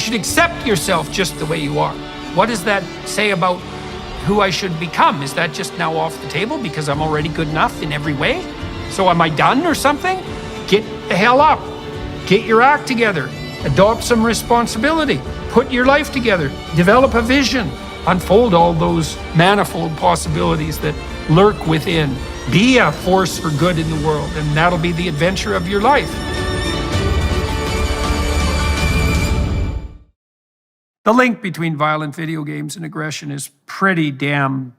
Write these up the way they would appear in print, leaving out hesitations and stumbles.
should accept yourself just the way you are. What does that say about who I should become? Is that just now off the table because I'm already good enough in every way? So am I done or something? Get the hell up. Get your act together. Adopt some responsibility. Put your life together. Develop a vision. Unfold all those manifold possibilities that lurk within. Be a force for good in the world, and that'll be the adventure of your life. The link between violent video games and aggression is pretty damn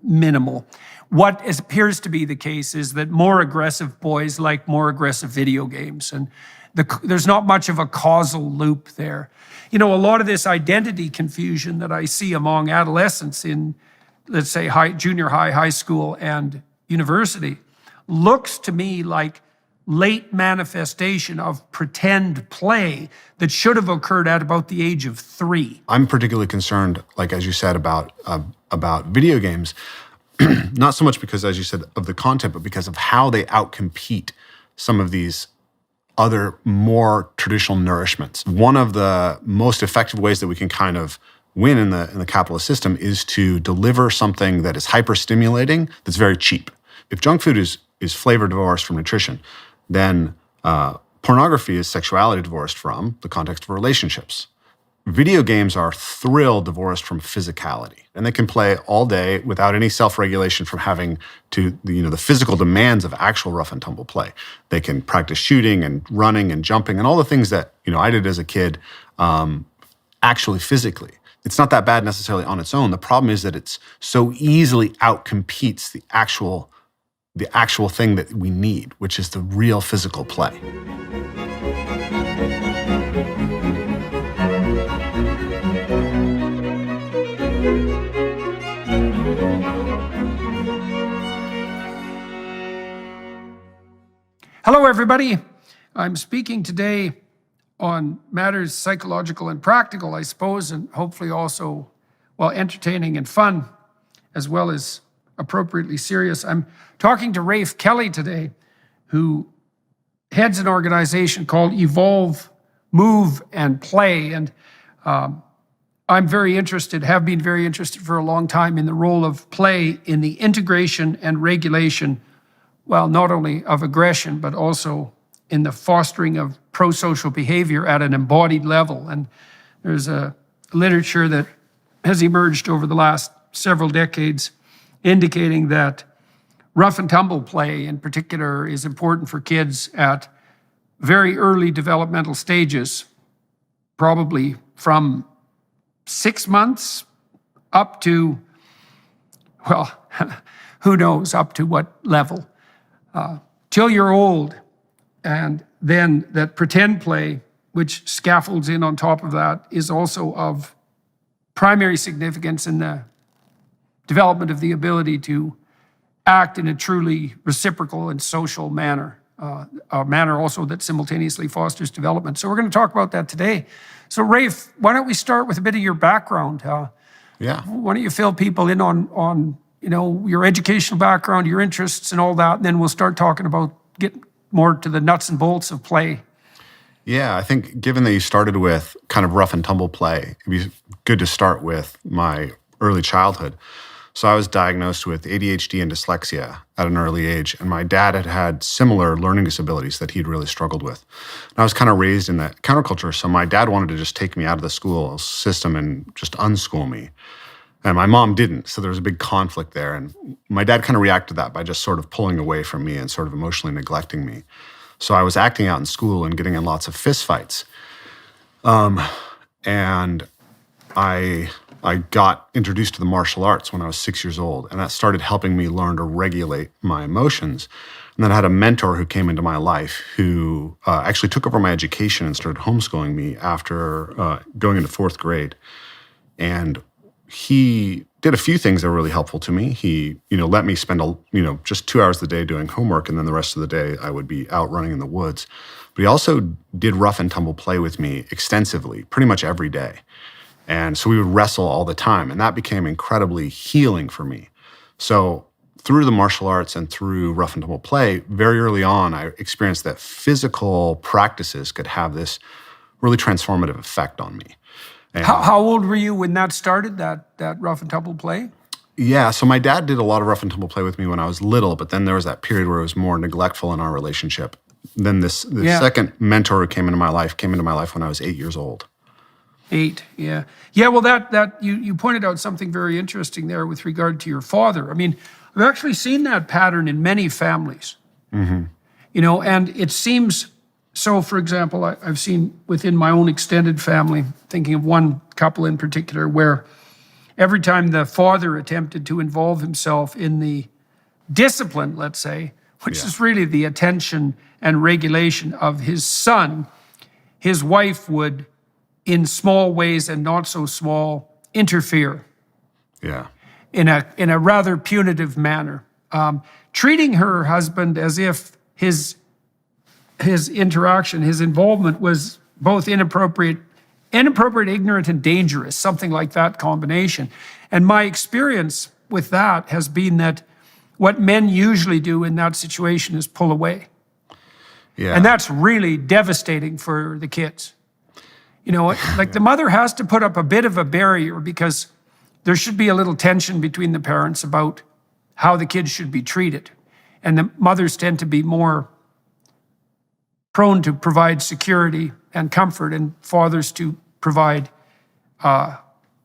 minimal. What appears to be the case is that more aggressive boys like more aggressive video games, and there's not much of a causal loop there. You know, a lot of this identity confusion that I see among adolescents in, let's say, junior high, high school, and university looks to me like late manifestation of pretend play that should have occurred at about the age of 3. I'm particularly concerned, like as you said, about video games, not so much because, as you said, of the content, but because of how they outcompete some of these other more traditional nourishments. One of the most effective ways that we can kind of win in the capitalist system is to deliver something that is hyper-stimulating, that's very cheap. If junk food is flavor divorced from nutrition, then pornography is sexuality divorced from the context of relationships. Video games are thrill divorced from physicality, and they can play all day without any self-regulation from having to, the physical demands of actual rough and tumble play. They can practice shooting and running and jumping and all the things that I did as a kid, actually physically. It's not that bad necessarily on its own. The problem is that it's so easily outcompetes the actual thing that we need, which is the real physical play. Hello, everybody. I'm speaking today on matters psychological and practical, I suppose, and hopefully also, entertaining and fun, as well as appropriately serious. I'm talking to Rafe Kelley today, who heads an organization called Evolve, Move, and Play. And I'm very interested, have been very interested for a long time in the role of play in the integration and regulation, not only of aggression, but also in the fostering of pro-social behavior at an embodied level. And there's a literature that has emerged over the last several decades indicating that rough and tumble play in particular is important for kids at very early developmental stages, probably from 6 months up to, who knows up to what level, till you're old. And then that pretend play, which scaffolds in on top of that, is also of primary significance in the development of the ability to act in a truly reciprocal and social manner, a manner also that simultaneously fosters development. So we're going to talk about that today. So Rafe, why don't we start with a bit of your background? Yeah. Why don't you fill people in on your educational background, your interests and all that, and then we'll start talking about getting more to the nuts and bolts of play. Yeah, I think given that you started with kind of rough and tumble play, it'd be good to start with my early childhood. So I was diagnosed with ADHD and dyslexia at an early age, and my dad had had similar learning disabilities that he'd really struggled with. And I was kind of raised in that counterculture, so my dad wanted to just take me out of the school system and just unschool me. And my mom didn't, so there was a big conflict there. And my dad kind of reacted to that by just sort of pulling away from me and sort of emotionally neglecting me. So I was acting out in school and getting in lots of fist fights. And I got introduced to the martial arts when I was 6 years old, and that started helping me learn to regulate my emotions. And then I had a mentor who came into my life who actually took over my education and started homeschooling me after going into 4th grade. And he did a few things that were really helpful to me. He, let me spend, just 2 hours a day doing homework, and then the rest of the day I would be out running in the woods. But he also did rough and tumble play with me extensively, pretty much every day. And so we would wrestle all the time, and that became incredibly healing for me. So through the martial arts and through rough and tumble play, very early on, I experienced that physical practices could have this really transformative effect on me. And How old were you when that started, that rough and tumble play? yeah, so my dad did a lot of rough and tumble play with me when I was little, but then there was that period where it was more neglectful in our relationship. Then this second mentor who came into my life when I was 8 years old. 8, yeah. Yeah, well, that you pointed out something very interesting there with regard to your father. I mean, I've actually seen that pattern in many families. You know, and it seems so. For example, I've seen within my own extended family, thinking of one couple in particular, where every time the father attempted to involve himself in the discipline, let's say, which is really the attention and regulation of his son, his wife would, in small ways and not so small, interfere. Yeah. In a rather punitive manner, treating her husband as if his interaction, his involvement was both inappropriate, ignorant, and dangerous, something like that combination. And my experience with that has been that what men usually do in that situation is pull away. Yeah. And that's really devastating for the kids. You know, like the mother has to put up a bit of a barrier because there should be a little tension between the parents about how the kids should be treated. And the mothers tend to be more prone to provide security and comfort, and fathers to provide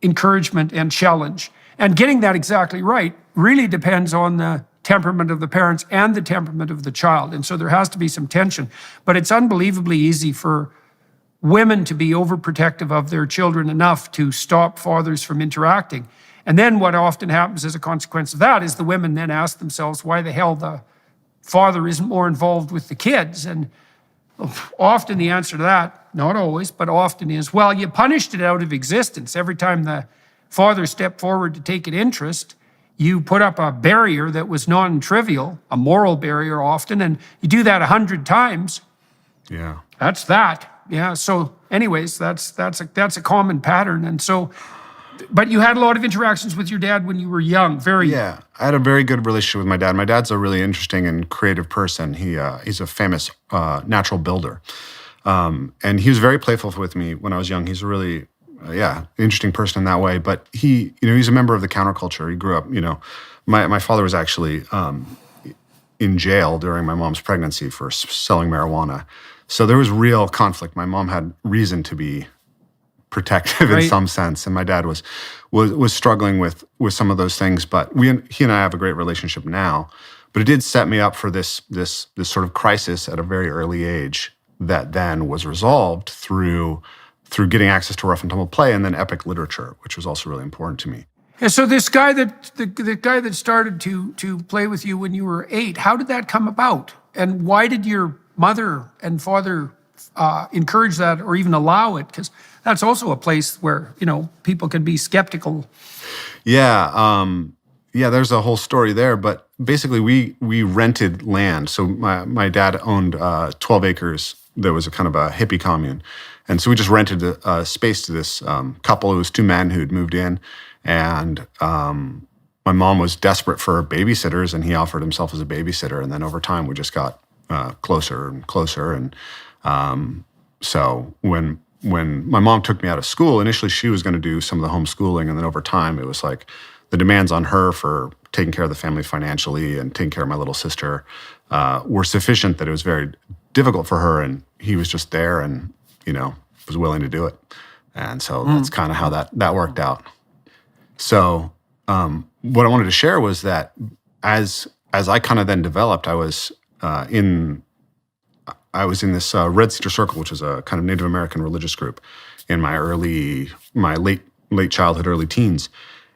encouragement and challenge. And getting that exactly right really depends on the temperament of the parents and the temperament of the child. And so there has to be some tension. But it's unbelievably easy for women to be overprotective of their children enough to stop fathers from interacting. And then what often happens as a consequence of that is the women then ask themselves why the hell the father isn't more involved with the kids. And often the answer to that, not always, but often is, well, you punished it out of existence. Every time the father stepped forward to take an interest, you put up a barrier that was non-trivial, a moral barrier often, and you do that 100 times. Yeah. That's that. Yeah. So anyways, that's a common pattern. And so, but you had a lot of interactions with your dad when you were young, very young. Yeah, I had a very good relationship with my dad. My dad's a really interesting and creative person. He's a famous natural builder. And he was very playful with me when I was young. He's a really, interesting person in that way. But he's a member of the counterculture. He grew up, my father was actually in jail during my mom's pregnancy for selling marijuana. So there was real conflict. My mom had reason to be protective in some sense, and my dad was struggling with some of those things. But he and I have a great relationship now. But it did set me up for this sort of crisis at a very early age that then was resolved through getting access to rough and tumble play and then epic literature, which was also really important to me. And so this guy the guy that started to play with you when you were 8, how did that come about? And why did your mother and father encourage that or even allow it? Because that's also a place where, people can be skeptical. Yeah. There's a whole story there. But basically, we rented land. So my dad owned 12 acres. There was a kind of a hippie commune. And so we just rented a space to this couple. It was 2 men who'd moved in. And my mom was desperate for babysitters, and he offered himself as a babysitter. And then over time, we just got closer and closer. And so when my mom took me out of school, initially she was going to do some of the homeschooling, and then over time it was like the demands on her for taking care of the family financially and taking care of my little sister were sufficient that it was very difficult for her, and he was just there and was willing to do it. And so that's kind of how that worked out. So what I wanted to share was that as I kind of then developed, I was in this Red Cedar Circle, which is a kind of Native American religious group, in my late childhood, early teens,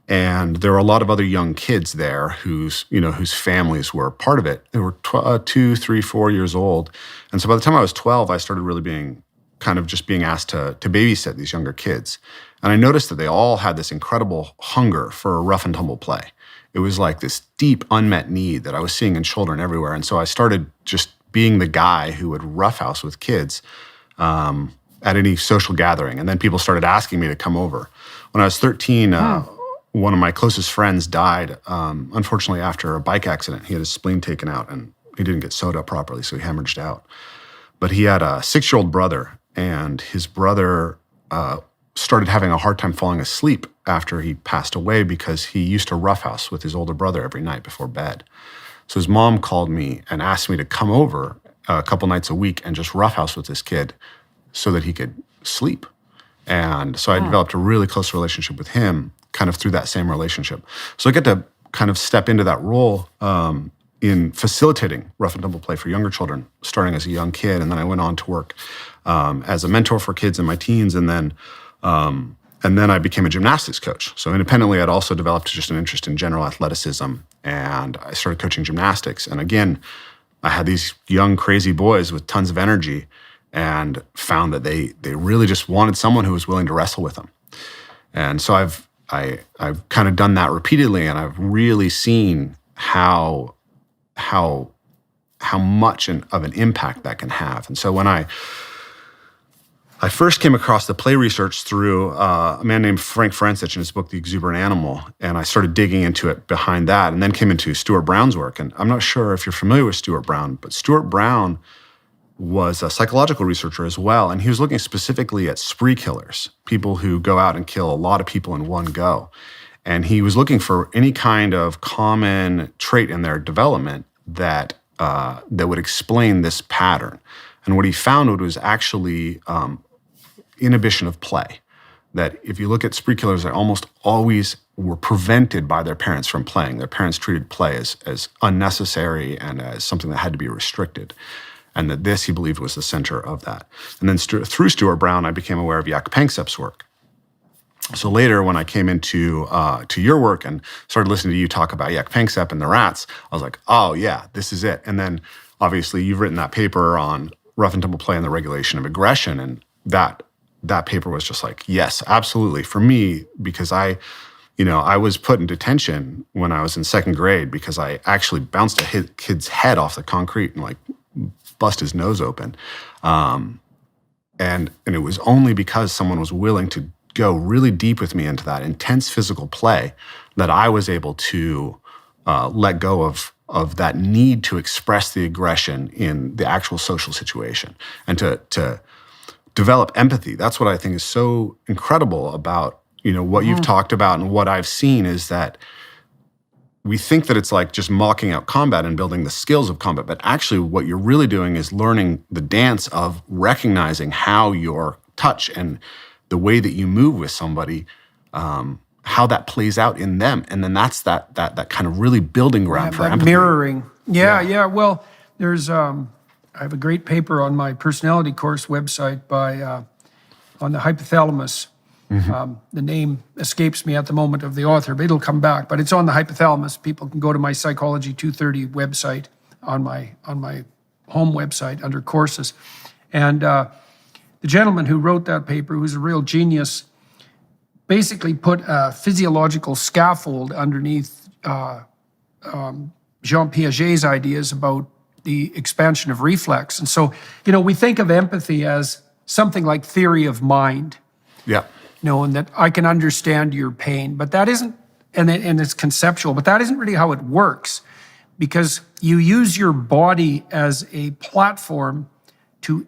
and there were a lot of other young kids there whose families were part of it. They were 2, 3, 4 years old, and so by the time I was 12, I started really being asked to babysit these younger kids, and I noticed that they all had this incredible hunger for rough and tumble play. It was like this deep unmet need that I was seeing in children everywhere, and so I started just being the guy who would roughhouse with kids at any social gathering. And then people started asking me to come over. When I was 13, one of my closest friends died, unfortunately, after a bike accident. He had his spleen taken out, and he didn't get sewed up properly, so he hemorrhaged out. But he had a 6-year-old brother, and his brother started having a hard time falling asleep after he passed away because he used to roughhouse with his older brother every night before bed. So his mom called me and asked me to come over a couple nights a week and just roughhouse with this kid so that he could sleep. And so I developed a really close relationship with him kind of through that same relationship. So I get to kind of step into that role in facilitating rough and tumble play for younger children, starting as a young kid. And then I went on to work as a mentor for kids in my teens. And then I became a gymnastics coach. So independently, I'd also developed just an interest in general athleticism. And I started coaching gymnastics. And again, I had these young, crazy boys with tons of energy and found that they really just wanted someone who was willing to wrestle with them. And so I've kind of done that repeatedly, and I've really seen how much of an impact that can have. And so when I first came across the play research through a man named Frank Francich in his book, The Exuberant Animal, and I started digging into it behind that, and then came into Stuart Brown's work. And I'm not sure if you're familiar with Stuart Brown, but Stuart Brown was a psychological researcher as well, and he was looking specifically at spree killers, people who go out and kill a lot of people in one go. And he was looking for any kind of common trait in their development that would explain this pattern. And what he found was actually inhibition of play. That if you look at spree killers, they almost always were prevented by their parents from playing. Their parents treated play as unnecessary and as something that had to be restricted. And that this, he believed, was the center of that. And then through Stuart Brown, I became aware of Jaak Panksepp's work. So later, when I came into to your work and started listening to you talk about Jaak Panksepp and the rats, I was like, oh yeah, this is it. And then obviously you've written that paper on rough and tumble play and the regulation of aggression, and that paper was just like, yes, absolutely, for me, because I was put in detention when I was in second grade because I actually bounced a kid's head off the concrete and like bust his nose open. And it was only because someone was willing to go really deep with me into that intense physical play that I was able to let go of that need to express the aggression in the actual social situation and to develop empathy. That's what I think is so incredible about, what you've talked about and what I've seen is that we think that it's like just mocking out combat and building the skills of combat, but actually what you're really doing is learning the dance of recognizing how your touch and the way that you move with somebody, how that plays out in them. And then that's that kind of really building ground for empathy. Mirroring. Yeah. Well, there's, I have a great paper on my personality course website on the hypothalamus. Mm-hmm. The name escapes me at the moment of the author, but it'll come back. But it's on the hypothalamus. People can go to my Psychology 230 website on my home website under courses. And the gentleman who wrote that paper, who's a real genius, basically put a physiological scaffold underneath Jean Piaget's ideas about the expansion of reflex. And so, we think of empathy as something like theory of mind. Yeah. And that I can understand your pain, but that isn't, and it's conceptual, but that isn't really how it works, because you use your body as a platform to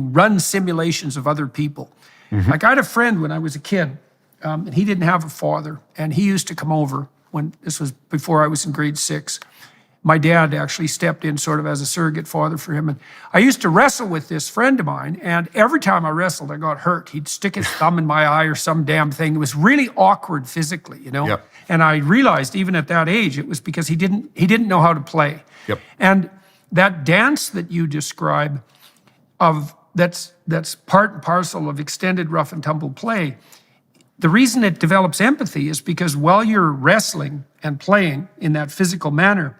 run simulations of other people. Mm-hmm. Like I had a friend when I was a kid, and he didn't have a father, and he used to come over when this was before I was in grade 6. My dad actually stepped in sort of as a surrogate father for him. And I used to wrestle with this friend of mine, and every time I wrestled, I got hurt. He'd stick his thumb in my eye or some damn thing. It was really awkward physically, Yep. And I realized even at that age, it was because he didn't know how to play. Yep. And that dance that you describe that's part and parcel of extended rough and tumble play, the reason it develops empathy is because while you're wrestling and playing in that physical manner,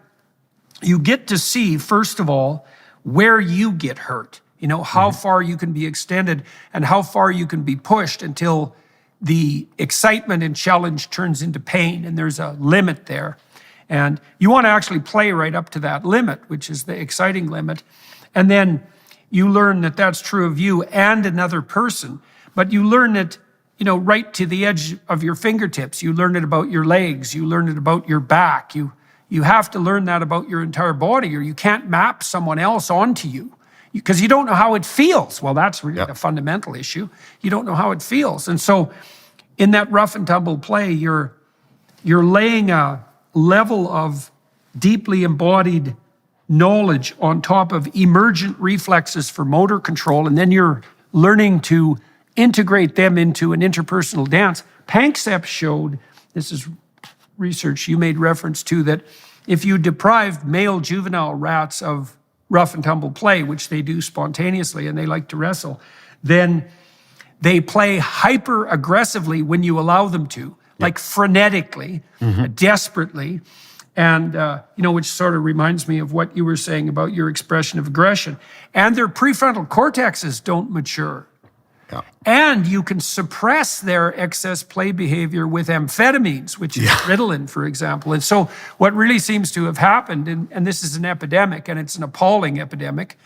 you get to see, first of all, where you get hurt, how far you can be extended and how far you can be pushed until the excitement and challenge turns into pain, and there's a limit there. And you want to actually play right up to that limit, which is the exciting limit. And then you learn that that's true of you and another person, but you learn it, right to the edge of your fingertips. You learn it about your legs. You learn it about your back. You have to learn that about your entire body, or you can't map someone else onto you. because you don't know how it feels. Well, that's really the fundamental issue. You don't know how it feels. And so in that rough and tumble play, you're laying a level of deeply embodied knowledge on top of emergent reflexes for motor control, and then you're learning to integrate them into an interpersonal dance. Panksepp showed, this is research you made reference to, that if you deprived male juvenile rats of rough and tumble play, which they do spontaneously and they like to wrestle, then they play hyper aggressively when you allow them to, like frenetically, desperately. And, which sort of reminds me of what you were saying about your expression of aggression. And their prefrontal cortexes don't mature. Yeah. And you can suppress their excess play behavior with amphetamines, which is Ritalin, for example. And so what really seems to have happened, and this is an epidemic, and it's an appalling epidemic,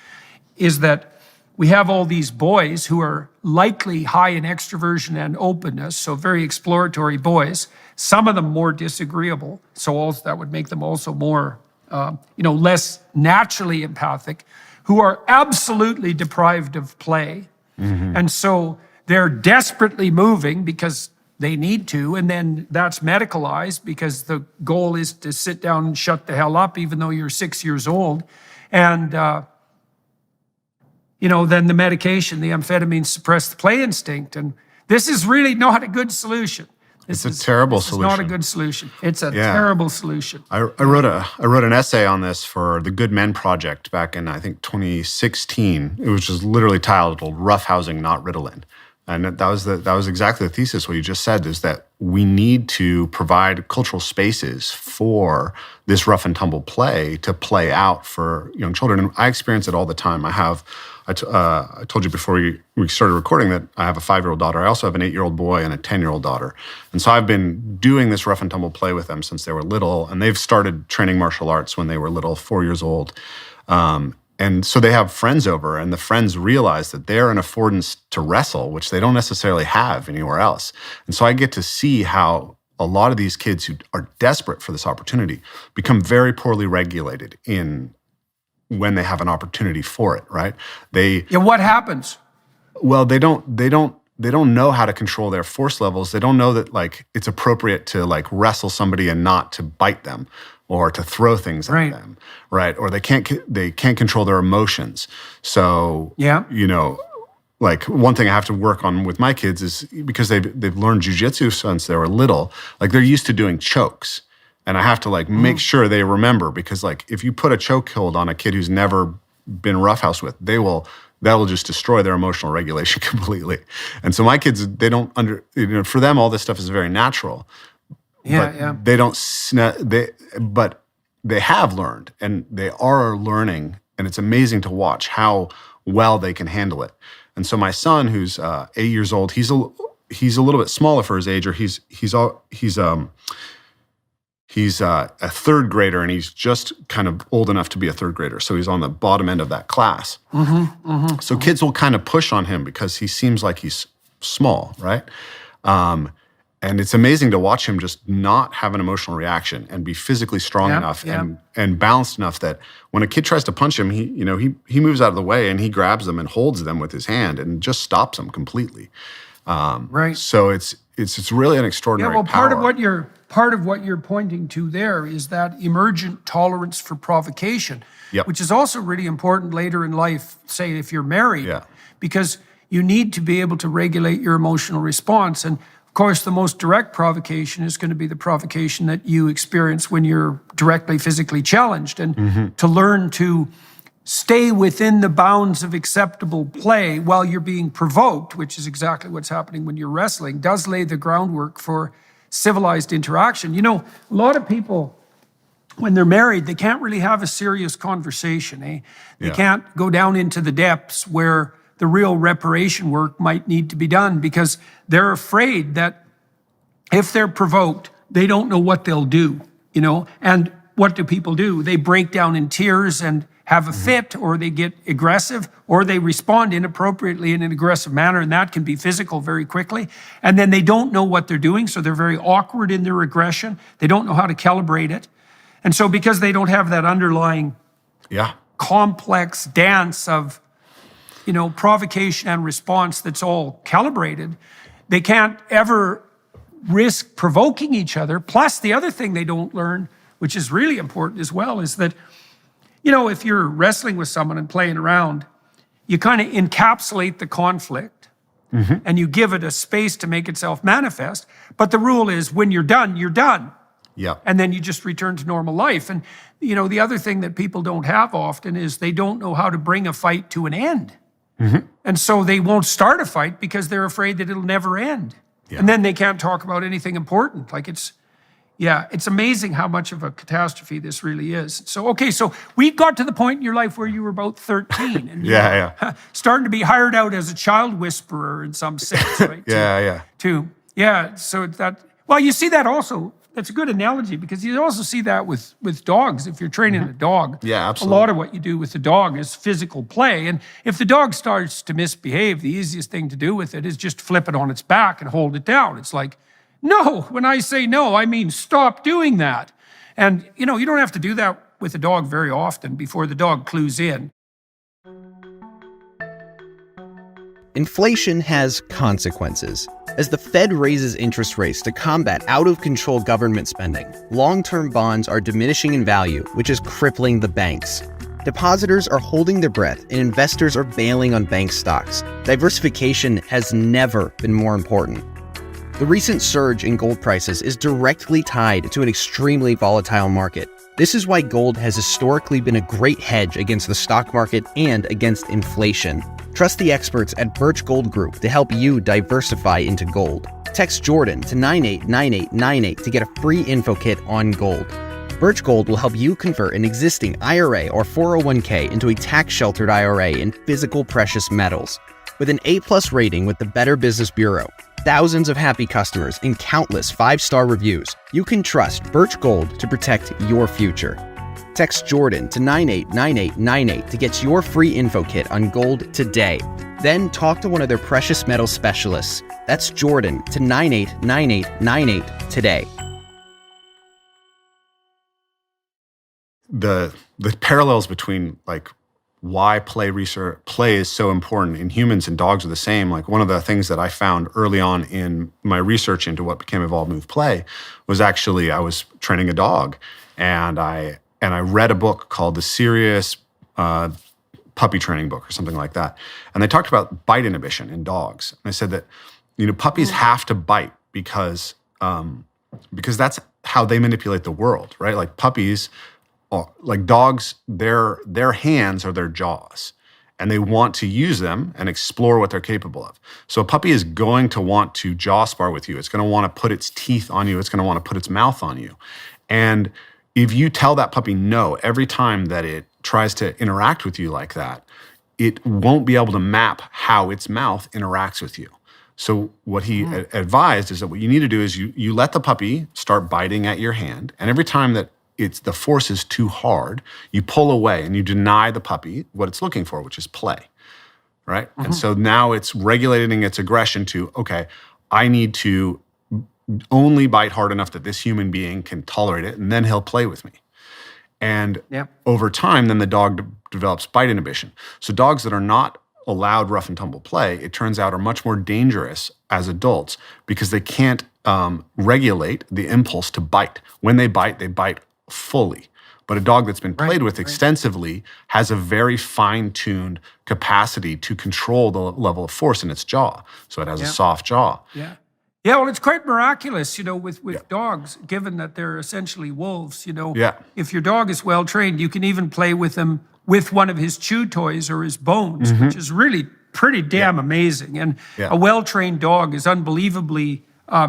is that we have all these boys who are likely high in extroversion and openness, so very exploratory boys, some of them more disagreeable, so also that would make them also more, less naturally empathic, who are absolutely deprived of play. And so they're desperately moving because they need to, and then that's medicalized because the goal is to sit down and shut the hell up even though you're 6 years old. And, then the medication, the amphetamines suppress the play instinct. And this is really not a good solution. It's a terrible solution. It's not a good solution. It's a terrible solution. I wrote an essay on this for the Good Men Project back in, I think, 2016. It was just literally titled "Rough Housing, Not Ritalin," and that was exactly the thesis. What you just said is that we need to provide cultural spaces for this rough and tumble play to play out for young children. And I experience it all the time. I told you before we started recording that I have a 5-year-old daughter. I also have an 8-year-old boy and a 10-year-old daughter. And so I've been doing this rough and tumble play with them since they were little. And they've started training martial arts when they were little, 4 years old. And so they have friends over, and the friends realize that they're an affordance to wrestle, which they don't necessarily have anywhere else. And so I get to see how a lot of these kids who are desperate for this opportunity become very poorly regulated when they have an opportunity for it, right? What happens? Well, they don't know how to control their force levels. They don't know that it's appropriate to wrestle somebody and not to bite them or to throw things at them, right? Or they can't control their emotions. So one thing I have to work on with my kids is because they've learned jujitsu since they were little. They're used to doing chokes. And I have to make sure they remember, because if you put a chokehold on a kid who's never been roughhoused with, that will just destroy their emotional regulation completely. And so my kids, they don't for them all this stuff is very natural. They don't but they have learned, and they are learning, and it's amazing to watch how well they can handle it. And so my son, who's 8 years old, he's a little bit smaller for his age, or He's a third grader, and he's just kind of old enough to be a third grader. So he's on the bottom end of that class. So kids will kind of push on him because he seems like he's small, right? And it's amazing to watch him just not have an emotional reaction and be physically strong enough and balanced enough that when a kid tries to punch him, he moves out of the way and he grabs them and holds them with his hand and just stops them completely. So it's really an extraordinary power. Part of what you're pointing to there is that emergent tolerance for provocation, which is also really important later in life, say if you're married, because you need to be able to regulate your emotional response. And of course, the most direct provocation is going to be the provocation that you experience when you're directly physically challenged. And to learn to stay within the bounds of acceptable play while you're being provoked, which is exactly what's happening when you're wrestling, does lay the groundwork for civilized interaction. A lot of people, when they're married, they can't really have a serious conversation, They can't go down into the depths where the real reparation work might need to be done, because they're afraid that if they're provoked, they don't know what they'll do, And what do people do? They break down in tears and have a fit, or they get aggressive, or they respond inappropriately in an aggressive manner, and that can be physical very quickly. And then they don't know what they're doing, so they're very awkward in their aggression. They don't know how to calibrate it. And so because they don't have that underlying complex dance of provocation and response that's all calibrated. They can't ever risk provoking each other. Plus, the other thing they don't learn, which is really important as well, is that, if you're wrestling with someone and playing around, you kind of encapsulate the conflict and you give it a space to make itself manifest. But the rule is when you're done, you're done. Yeah. And then you just return to normal life. And, the other thing that people don't have often is they don't know how to bring a fight to an end. And so they won't start a fight because they're afraid that it'll never end. Yeah. And then they can't talk about anything important. Like it's amazing how much of a catastrophe this really is. So, okay, so we got to the point in your life where you were about 13 and starting to be hired out as a child whisperer in some sense, right? So you see that also. That's a good analogy because you also see that with dogs. If you're training a dog, absolutely. A lot of what you do with the dog is physical play. And if the dog starts to misbehave, the easiest thing to do with it is just flip it on its back and hold it down. It's like, no, when I say no, I mean stop doing that. And, you don't have to do that with a dog very often before the dog clues in. Inflation has consequences. As the Fed raises interest rates to combat out-of-control government spending, long-term bonds are diminishing in value, which is crippling the banks. Depositors are holding their breath and investors are bailing on bank stocks. Diversification has never been more important. The recent surge in gold prices is directly tied to an extremely volatile market. This is why gold has historically been a great hedge against the stock market and against inflation. Trust the experts at Birch Gold Group to help you diversify into gold. Text Jordan to 989898 to get a free info kit on gold. Birch Gold will help you convert an existing IRA or 401k into a tax-sheltered IRA in physical precious metals. With an A+ rating with the Better Business Bureau, thousands of happy customers, and countless 5-star reviews, you can trust Birch Gold to protect your future. Text Jordan to 989898 to get your free info kit on gold today. Then talk to one of their precious metal specialists. That's Jordan to 989898 today. The parallels between why play is so important in humans and dogs are the same. Like one of the things that I found early on in my research into what became Evolve Move Play was actually I was training a dog and I read a book called The Serious Puppy Training Book or something like that. And they talked about bite inhibition in dogs. And they said that, puppies have to bite because that's how they manipulate the world, right? Like puppies, like dogs, their hands are their jaws. And they want to use them and explore what they're capable of. So a puppy is going to want to jaw spar with you. It's going to want to put its teeth on you. It's going to want to put its mouth on you. And if you tell that puppy no every time that it tries to interact with you like that, it won't be able to map how its mouth interacts with you. So what he advised is that what you need to do is you let the puppy start biting at your hand, and every time that the force is too hard, you pull away and you deny the puppy what it's looking for, which is play, right? And so now it's regulating its aggression to, okay, I need to only bite hard enough that this human being can tolerate it, and then he'll play with me. And over time, then the dog develops bite inhibition. So dogs that are not allowed rough and tumble play, it turns out, are much more dangerous as adults because they can't regulate the impulse to bite. When they bite fully. But a dog that's been played with extensively has a very fine-tuned capacity to control the level of force in its jaw. So it has a soft jaw. Yeah, well, it's quite miraculous, with dogs, given that they're essentially wolves, If your dog is well-trained, you can even play with him with one of his chew toys or his bones, which is really pretty damn amazing. And a well-trained dog is unbelievably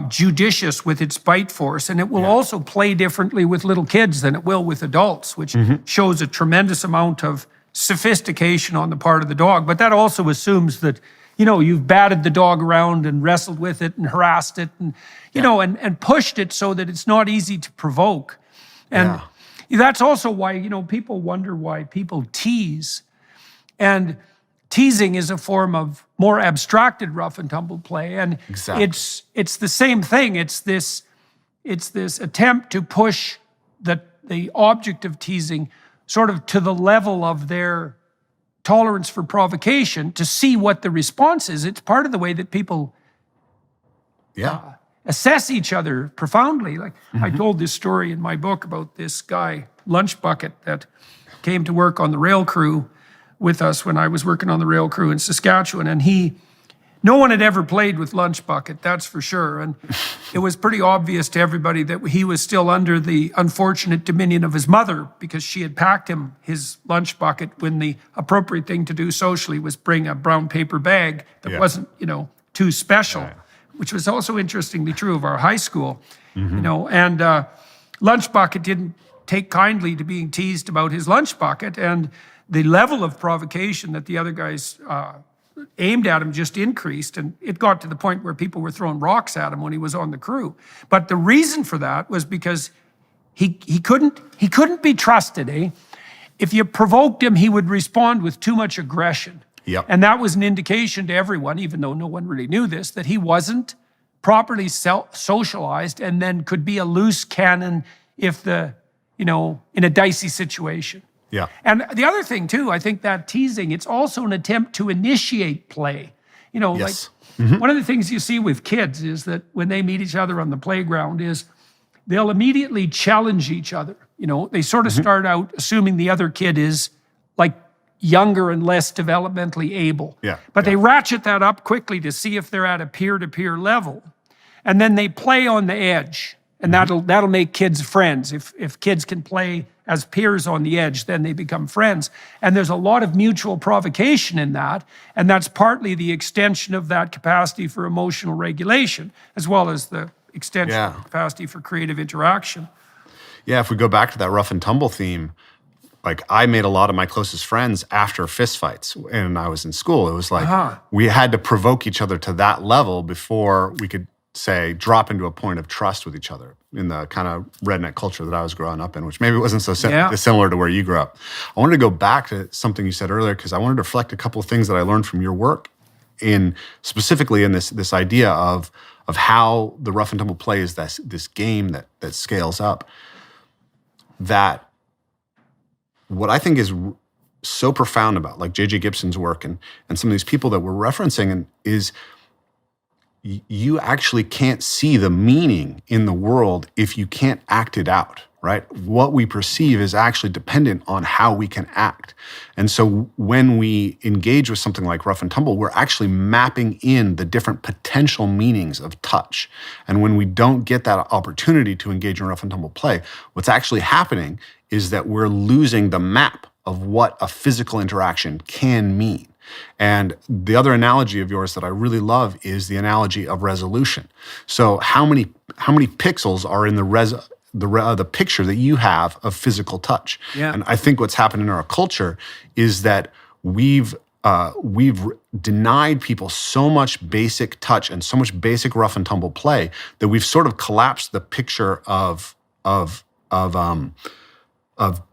judicious with its bite force, and it will also play differently with little kids than it will with adults, which shows a tremendous amount of sophistication on the part of the dog. But that also assumes that, you've batted the dog around and wrestled with it and harassed it and, and pushed it so that it's not easy to provoke. And that's also why, people wonder why people tease. And teasing is a form of more abstracted rough and tumble play. And it's the same thing. It's this attempt to push the object of teasing sort of to the level of their tolerance for provocation to see what the response is. It's part of the way that people assess each other profoundly. Like I told this story in my book about this guy, Lunch Bucket, that came to work on the rail crew with us when I was working on the rail crew in Saskatchewan. And no one had ever played with Lunch Bucket, that's for sure. And it was pretty obvious to everybody that he was still under the unfortunate dominion of his mother, because she had packed him his lunch bucket when the appropriate thing to do socially was bring a brown paper bag that wasn't, too special, which was also interestingly true of our high school, and Lunch Bucket didn't take kindly to being teased about his lunch bucket, and the level of provocation that the other guys aimed at him just increased, and it got to the point where people were throwing rocks at him when he was on the crew. But the reason for that was because he couldn't be trusted. If you provoked him, he would respond with too much aggression. Yep. And that was an indication to everyone, even though no one really knew this, that he wasn't properly socialized, and then could be a loose cannon if in a dicey situation. Yeah. And the other thing too, I think that teasing, it's also an attempt to initiate play. Yes. One of the things you see with kids is that when they meet each other on the playground is they'll immediately challenge each other. They sort of start out assuming the other kid is like younger and less developmentally able. Yeah. But they ratchet that up quickly to see if they're at a peer-to-peer level. And then they play on the edge. And that'll make kids friends. If kids can play as peers on the edge, then they become friends. And there's a lot of mutual provocation in that. And that's partly the extension of that capacity for emotional regulation, as well as the extension of the capacity for creative interaction. Yeah, if we go back to that rough and tumble theme, like I made a lot of my closest friends after fistfights when I was in school. It was like we had to provoke each other to that level before we could, say, drop into a point of trust with each other in the kind of redneck culture that I was growing up in, which maybe wasn't so similar to where you grew up. I wanted to go back to something you said earlier, because I wanted to reflect a couple of things that I learned from your work, specifically in this idea of how the rough and tumble play is this game that scales up. That what I think is so profound about like J.J. Gibson's work and some of these people that we're referencing is you actually can't see the meaning in the world if you can't act it out, right? What we perceive is actually dependent on how we can act. And so when we engage with something like rough and tumble, we're actually mapping in the different potential meanings of touch. And when we don't get that opportunity to engage in rough and tumble play, what's actually happening is that we're losing the map of what a physical interaction can mean. And the other analogy of yours that I really love is the analogy of resolution. So how many pixels are in the picture that you have of physical touch? Yeah. And I think what's happened in our culture is that we've denied people so much basic touch and so much basic rough and tumble play that we've sort of collapsed the picture of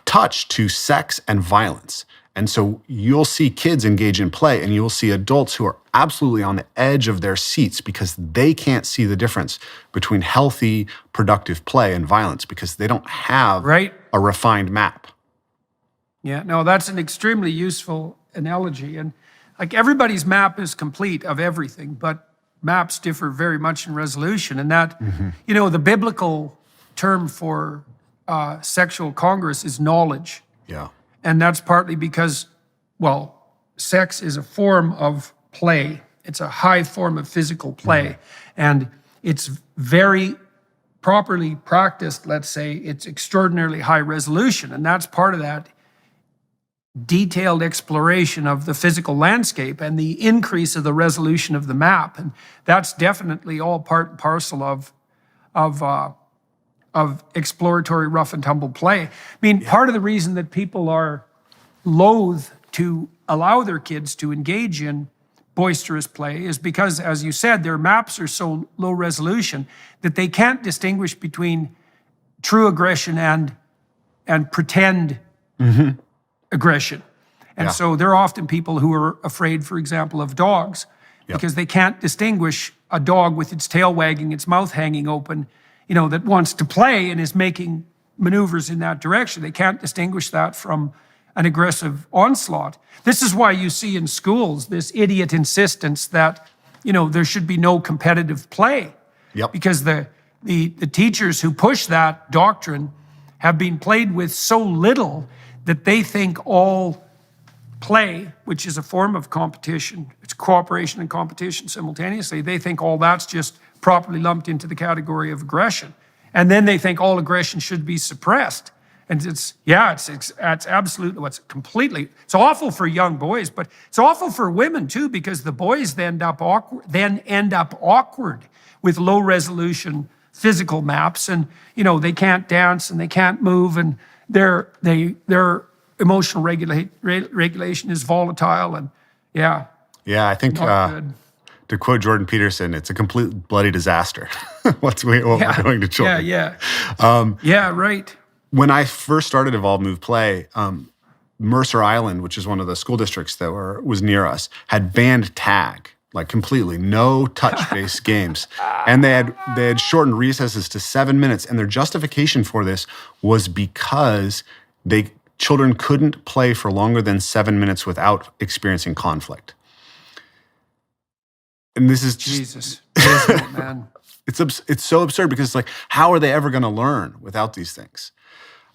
touch to sex and violence. And so you'll see kids engage in play, and you'll see adults who are absolutely on the edge of their seats because they can't see the difference between healthy, productive play and violence because they don't have a refined map. Yeah, no, that's an extremely useful analogy. And like everybody's map is complete of everything, but maps differ very much in resolution. And that, the biblical term for sexual congress is knowledge. Yeah. And that's partly because, sex is a form of play. It's a high form of physical play. And it's very properly practiced, let's say, it's extraordinarily high resolution. And that's part of that detailed exploration of the physical landscape and the increase of the resolution of the map. And that's definitely all part and parcel of exploratory rough and tumble play. I mean, part of the reason that people are loath to allow their kids to engage in boisterous play is because, as you said, their maps are so low resolution that they can't distinguish between true aggression and pretend aggression. And so they're often people who are afraid, for example, of dogs because they can't distinguish a dog with its tail wagging, its mouth hanging open, that wants to play and is making maneuvers in that direction. They can't distinguish that from an aggressive onslaught. This is why you see in schools this idiot insistence that, there should be no competitive play. Yep. Because the teachers who push that doctrine have been played with so little that they think all play, which is a form of competition, it's cooperation and competition simultaneously, they think all that's just properly lumped into the category of aggression. And then they think all aggression should be suppressed. And it's absolutely, it's awful for young boys, but it's awful for women too, because the boys then end up awkward with low resolution physical maps, and they can't dance and they can't move, and their emotional regulation is volatile, and yeah, I think to quote Jordan Peterson, it's a complete bloody disaster. what we're doing to children. Yeah, right. When I first started Evolve Move Play, Mercer Island, which is one of the school districts that was near us, had banned tag, like completely, no touch-based games. And they had shortened recesses to 7 minutes. And their justification for this was because children couldn't play for longer than 7 minutes without experiencing conflict. And this is just, Jesus, isn't it, man? It's so absurd, because it's like, how are they ever going to learn without these things?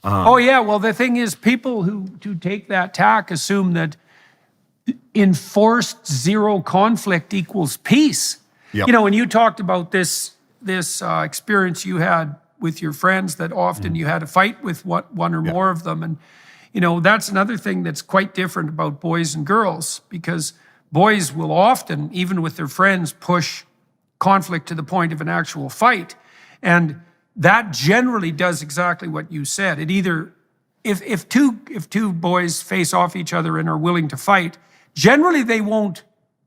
Well, the thing is, people who take that tack assume that enforced zero conflict equals peace. Yep. When you talked about this experience you had with your friends, that often you had a fight with one or more of them. And, that's another thing that's quite different about boys and girls, because boys will often, even with their friends, push conflict to the point of an actual fight. And that generally does exactly what you said. It either, if two boys face off each other and are willing to fight, generally they won't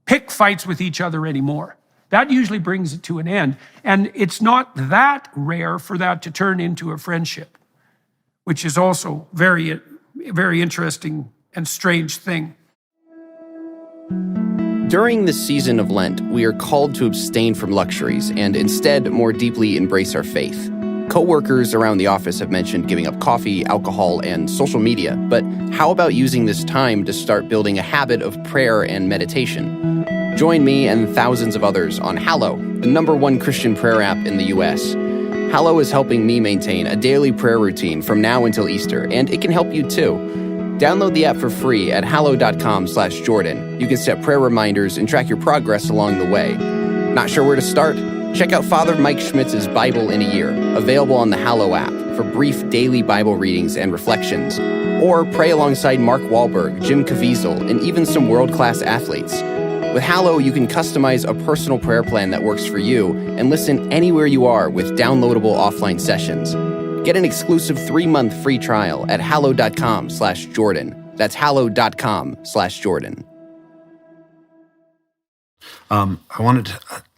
pick fights with each other anymore. That usually brings it to an end. And it's not that rare for that to turn into a friendship, which is also very, very interesting and strange thing. During this season of Lent, we are called to abstain from luxuries and instead more deeply embrace our faith. Co-workers around the office have mentioned giving up coffee, alcohol, and social media, but how about using this time to start building a habit of prayer and meditation? Join me and thousands of others on Hallow, the #1 Christian prayer app in the US. Hallow is helping me maintain a daily prayer routine from now until Easter, and it can help you too. Download the app for free at hallow.com/Jordan. You can set prayer reminders and track your progress along the way. Not sure where to start? Check out Father Mike Schmitz's Bible in a Year, available on the Hallow app for brief daily Bible readings and reflections. Or pray alongside Mark Wahlberg, Jim Caviezel, and even some world-class athletes. With Hallow, you can customize a personal prayer plan that works for you and listen anywhere you are with downloadable offline sessions. Get an exclusive 3-month free trial at hallow.com/Jordan. That's hallow.com/Jordan. I wanted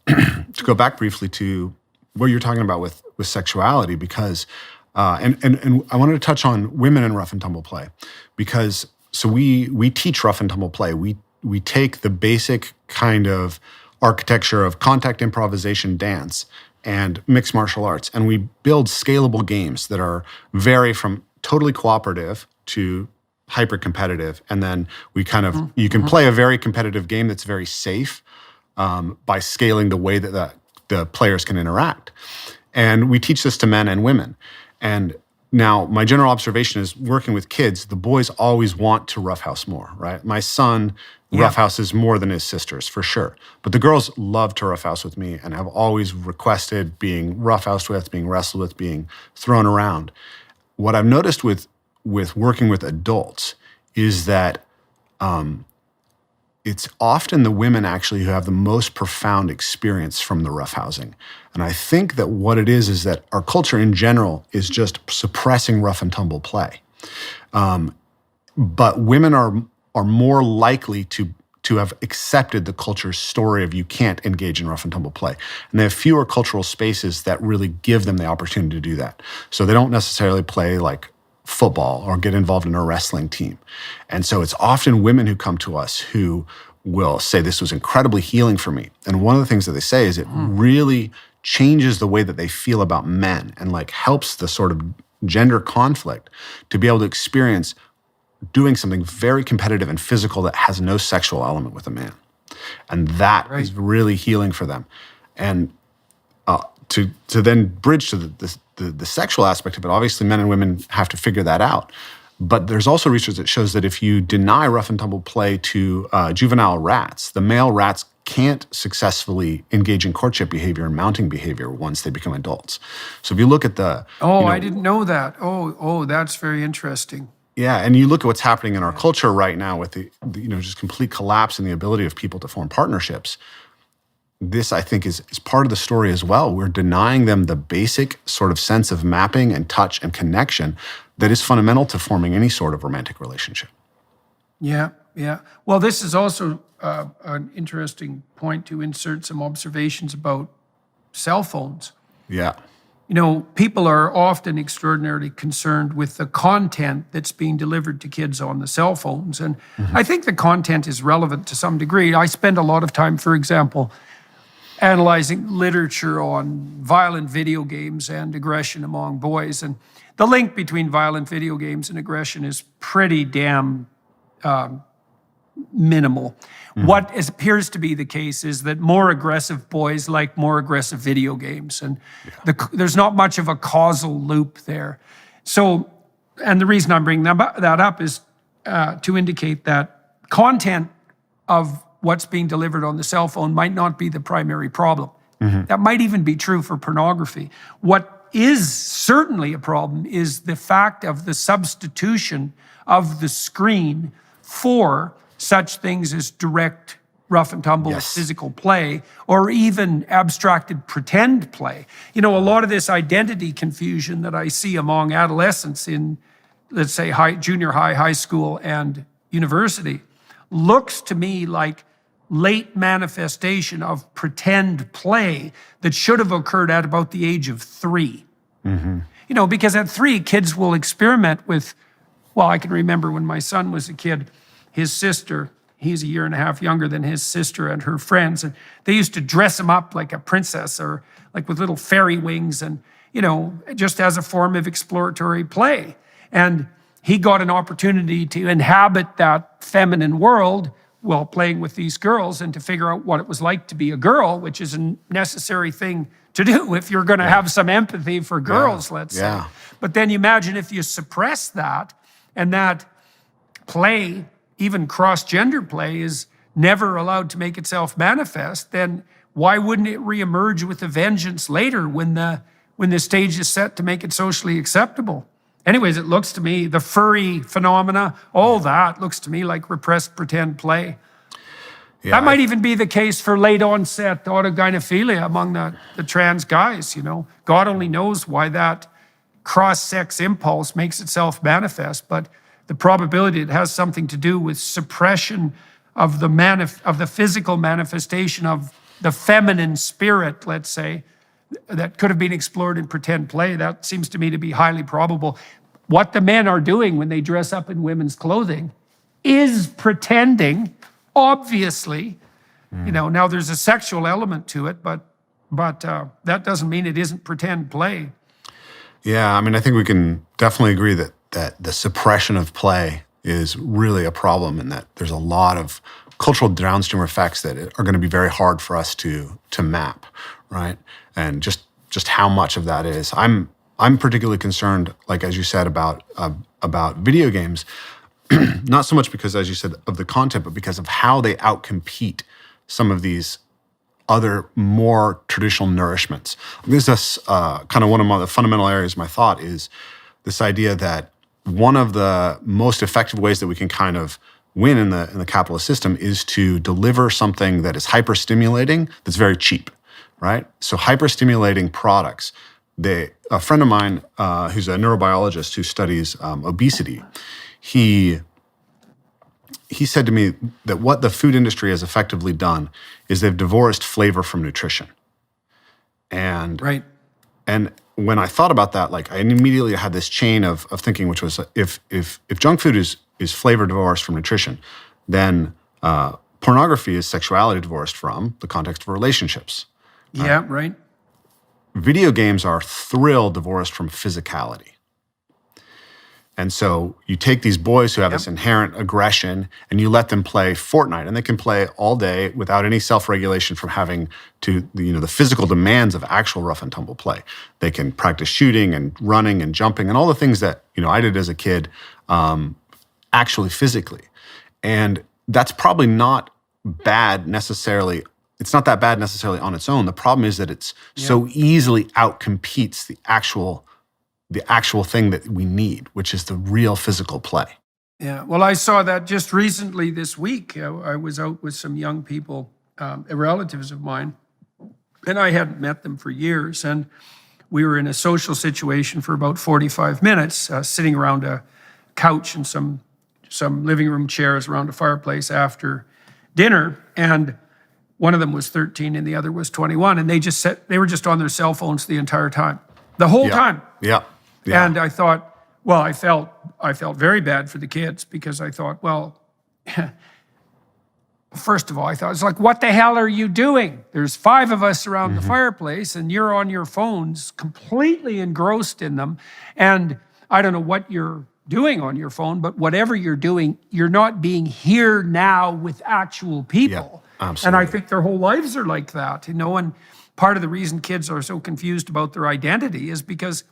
to go back briefly to what you're talking about with sexuality, because and I wanted to touch on women in rough and tumble play, because we teach rough and tumble play. We take the basic kind of architecture of contact improvisation dance and mixed martial arts, and we build scalable games that vary from totally cooperative to hyper competitive, and then we kind of you can play a very competitive game that's very safe by scaling the way that the players can interact. And we teach this to men and women. And now my general observation is, working with kids, the boys always want to roughhouse more, right? My son roughhouses more than his sisters, for sure. But the girls love to roughhouse with me and have always requested being roughhoused with, being wrestled with, being thrown around. What I've noticed with working with adults is that it's often the women actually who have the most profound experience from the roughhousing. And I think that what it is that our culture in general is just suppressing rough and tumble play. But women are more likely to have accepted the culture's story of you can't engage in rough and tumble play. And they have fewer cultural spaces that really give them the opportunity to do that. So they don't necessarily play like football or get involved in a wrestling team. And so it's often women who come to us who will say, this was incredibly healing for me. And one of the things that they say is it really changes the way that they feel about men, and like helps the sort of gender conflict to be able to experience doing something very competitive and physical that has no sexual element with a man. And that is really healing for them. And to then bridge to the sexual aspect of it, obviously men and women have to figure that out. But there's also research that shows that if you deny rough and tumble play to juvenile rats, the male rats can't successfully engage in courtship behavior and mounting behavior once they become adults. So if you look at the... I didn't know that. That's very interesting. Yeah, and you look at what's happening in our culture right now with the just complete collapse in the ability of people to form partnerships. This, I think, is part of the story as well. We're denying them the basic sort of sense of mapping and touch and connection that is fundamental to forming any sort of romantic relationship. Yeah. Well, this is also an interesting point to insert some observations about cell phones. Yeah. People are often extraordinarily concerned with the content that's being delivered to kids on the cell phones. And I think the content is relevant to some degree. I spend a lot of time, for example, analyzing literature on violent video games and aggression among boys. And the link between violent video games and aggression is pretty damn minimal. What appears to be the case is that more aggressive boys like more aggressive video games. And there's not much of a causal loop there. So, and the reason I'm bringing that up is to indicate that content of what's being delivered on the cell phone might not be the primary problem. That might even be true for pornography. What is certainly a problem is the fact of the substitution of the screen for such things as direct rough and tumble physical play, or even abstracted pretend play. A lot of this identity confusion that I see among adolescents in, let's say, junior high, high school, and university looks to me like late manifestation of pretend play that should have occurred at about the age of 3. Because at 3, kids will experiment with, I can remember when my son was a kid, his sister, he's a year and a half younger than his sister and her friends, and they used to dress him up like a princess or like with little fairy wings and, just as a form of exploratory play. And he got an opportunity to inhabit that feminine world while playing with these girls and to figure out what it was like to be a girl, which is a necessary thing to do if you're going to have some empathy for girls, let's say. But then you imagine if you suppress that, and that play, even cross-gender play, is never allowed to make itself manifest, then why wouldn't it reemerge with a vengeance later when the stage is set to make it socially acceptable? Anyways, it looks to me, the furry phenomena, all that looks to me like repressed pretend play. That might even be the case for late onset autogynephilia among the trans guys, God only knows why that cross-sex impulse makes itself manifest, but the probability it has something to do with suppression of the physical manifestation of the feminine spirit, let's say, that could have been explored in pretend play, that seems to me to be highly probable. What the men are doing when they dress up in women's clothing is pretending, obviously. Now there's a sexual element to it, but that doesn't mean it isn't pretend play. Yeah, I think we can definitely agree that the suppression of play is really a problem, and that there's a lot of cultural downstream effects that are going to be very hard for us to map, right? And just how much of that is. I'm particularly concerned, like as you said, about video games, not so much because, as you said, of the content, but because of how they outcompete some of these other more traditional nourishments. This is kind of one of the fundamental areas of my thought is this idea that one of the most effective ways that we can kind of win in the capitalist system is to deliver something that is hyper-stimulating, that's very cheap, right? So hyper-stimulating products. A friend of mine who's a neurobiologist who studies obesity, he said to me that what the food industry has effectively done is they've divorced flavor from nutrition. And when I thought about that, I immediately had this chain of thinking, which was if junk food is flavor divorced from nutrition, then pornography is sexuality divorced from the context of relationships. Yeah, right. Video games are thrill divorced from physicality. And so you take these boys who have this inherent aggression and you let them play Fortnite, and they can play all day without any self-regulation from having to, the physical demands of actual rough and tumble play. They can practice shooting and running and jumping and all the things that, I did as a kid, actually physically. And that's probably not bad necessarily. It's not that bad necessarily on its own. The problem is that it's so easily outcompetes the actual thing that we need, which is the real physical play. Yeah, well, I saw that just recently this week. I was out with some young people, relatives of mine, and I hadn't met them for years. And we were in a social situation for about 45 minutes, sitting around a couch and some living room chairs around a fireplace after dinner. And one of them was 13 and the other was 21. And they were just on their cell phones the entire time, the whole time. Yeah. And I thought, well, I felt very bad for the kids, because I thought, well, first of all, I thought, it's like, what the hell are you doing? There's 5 of us around the fireplace and you're on your phones, completely engrossed in them. And I don't know what you're doing on your phone, but whatever you're doing, you're not being here now with actual people. Yeah, absolutely. And I think their whole lives are like that, and part of the reason kids are so confused about their identity is because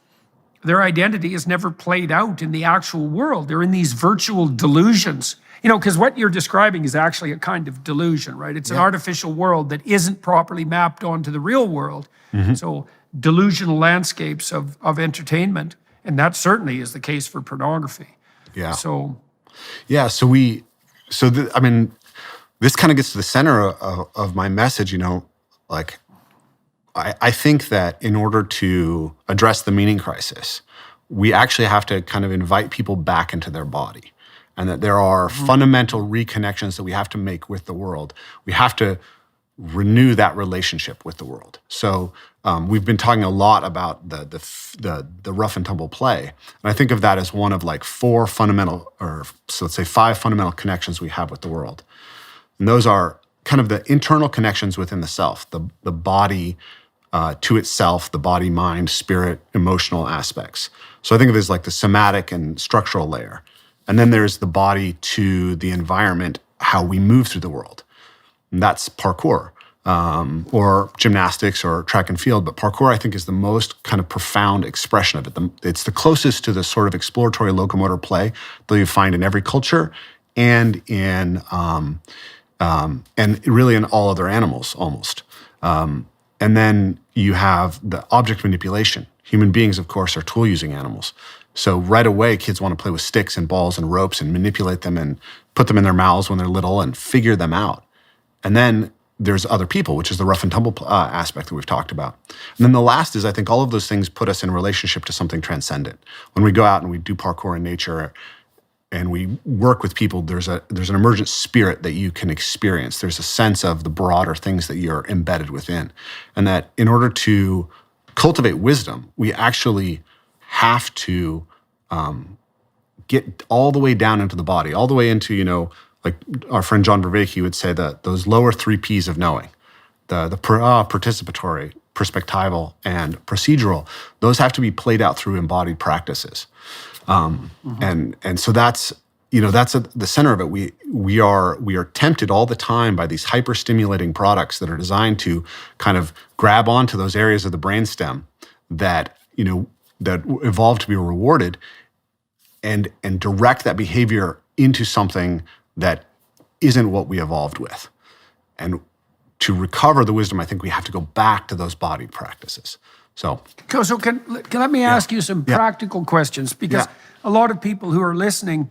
their identity is never played out in the actual world. They're in these virtual delusions. Because what you're describing is actually a kind of delusion, right? It's an artificial world that isn't properly mapped onto the real world. So delusional landscapes of entertainment. And that certainly is the case for pornography. Yeah. So this kind of gets to the center of my message, I think that in order to address the meaning crisis, we actually have to kind of invite people back into their body, and that there are fundamental reconnections that we have to make with the world. We have to renew that relationship with the world. So we've been talking a lot about the rough and tumble play, and I think of that as one of like 4 fundamental, or so let's say 5 fundamental connections we have with the world, and those are kind of the internal connections within the self, the body to itself, the body, mind, spirit, emotional aspects. So I think of it as like the somatic and structural layer. And then there's the body to the environment, how we move through the world. And that's parkour, or gymnastics or track and field. But parkour, I think, is the most kind of profound expression of it. It's the closest to the sort of exploratory locomotor play that you find in every culture and in and really in all other animals almost. And then you have the object manipulation. Human beings, of course, are tool-using animals. So right away, kids want to play with sticks and balls and ropes and manipulate them and put them in their mouths when they're little and figure them out. And then there's other people, which is the rough and tumble aspect that we've talked about. And then the last is, I think all of those things put us in relationship to something transcendent. When we go out and we do parkour in nature and we work with people, there's an emergent spirit that you can experience. There's a sense of the broader things that you're embedded within. And that in order to cultivate wisdom, we actually have to get all the way down into the body, all the way into, like our friend John Vervaeke would say, that those lower 3 Ps of knowing, the participatory, perspectival, and procedural, those have to be played out through embodied practices. And so that's at the center of it. We are tempted all the time by these hyper stimulating products that are designed to kind of grab onto those areas of the brainstem that evolved to be rewarded and direct that behavior into something that isn't what we evolved with. And to recover the wisdom, I think we have to go back to those body practices. So can let me ask you some practical questions, because a lot of people who are listening,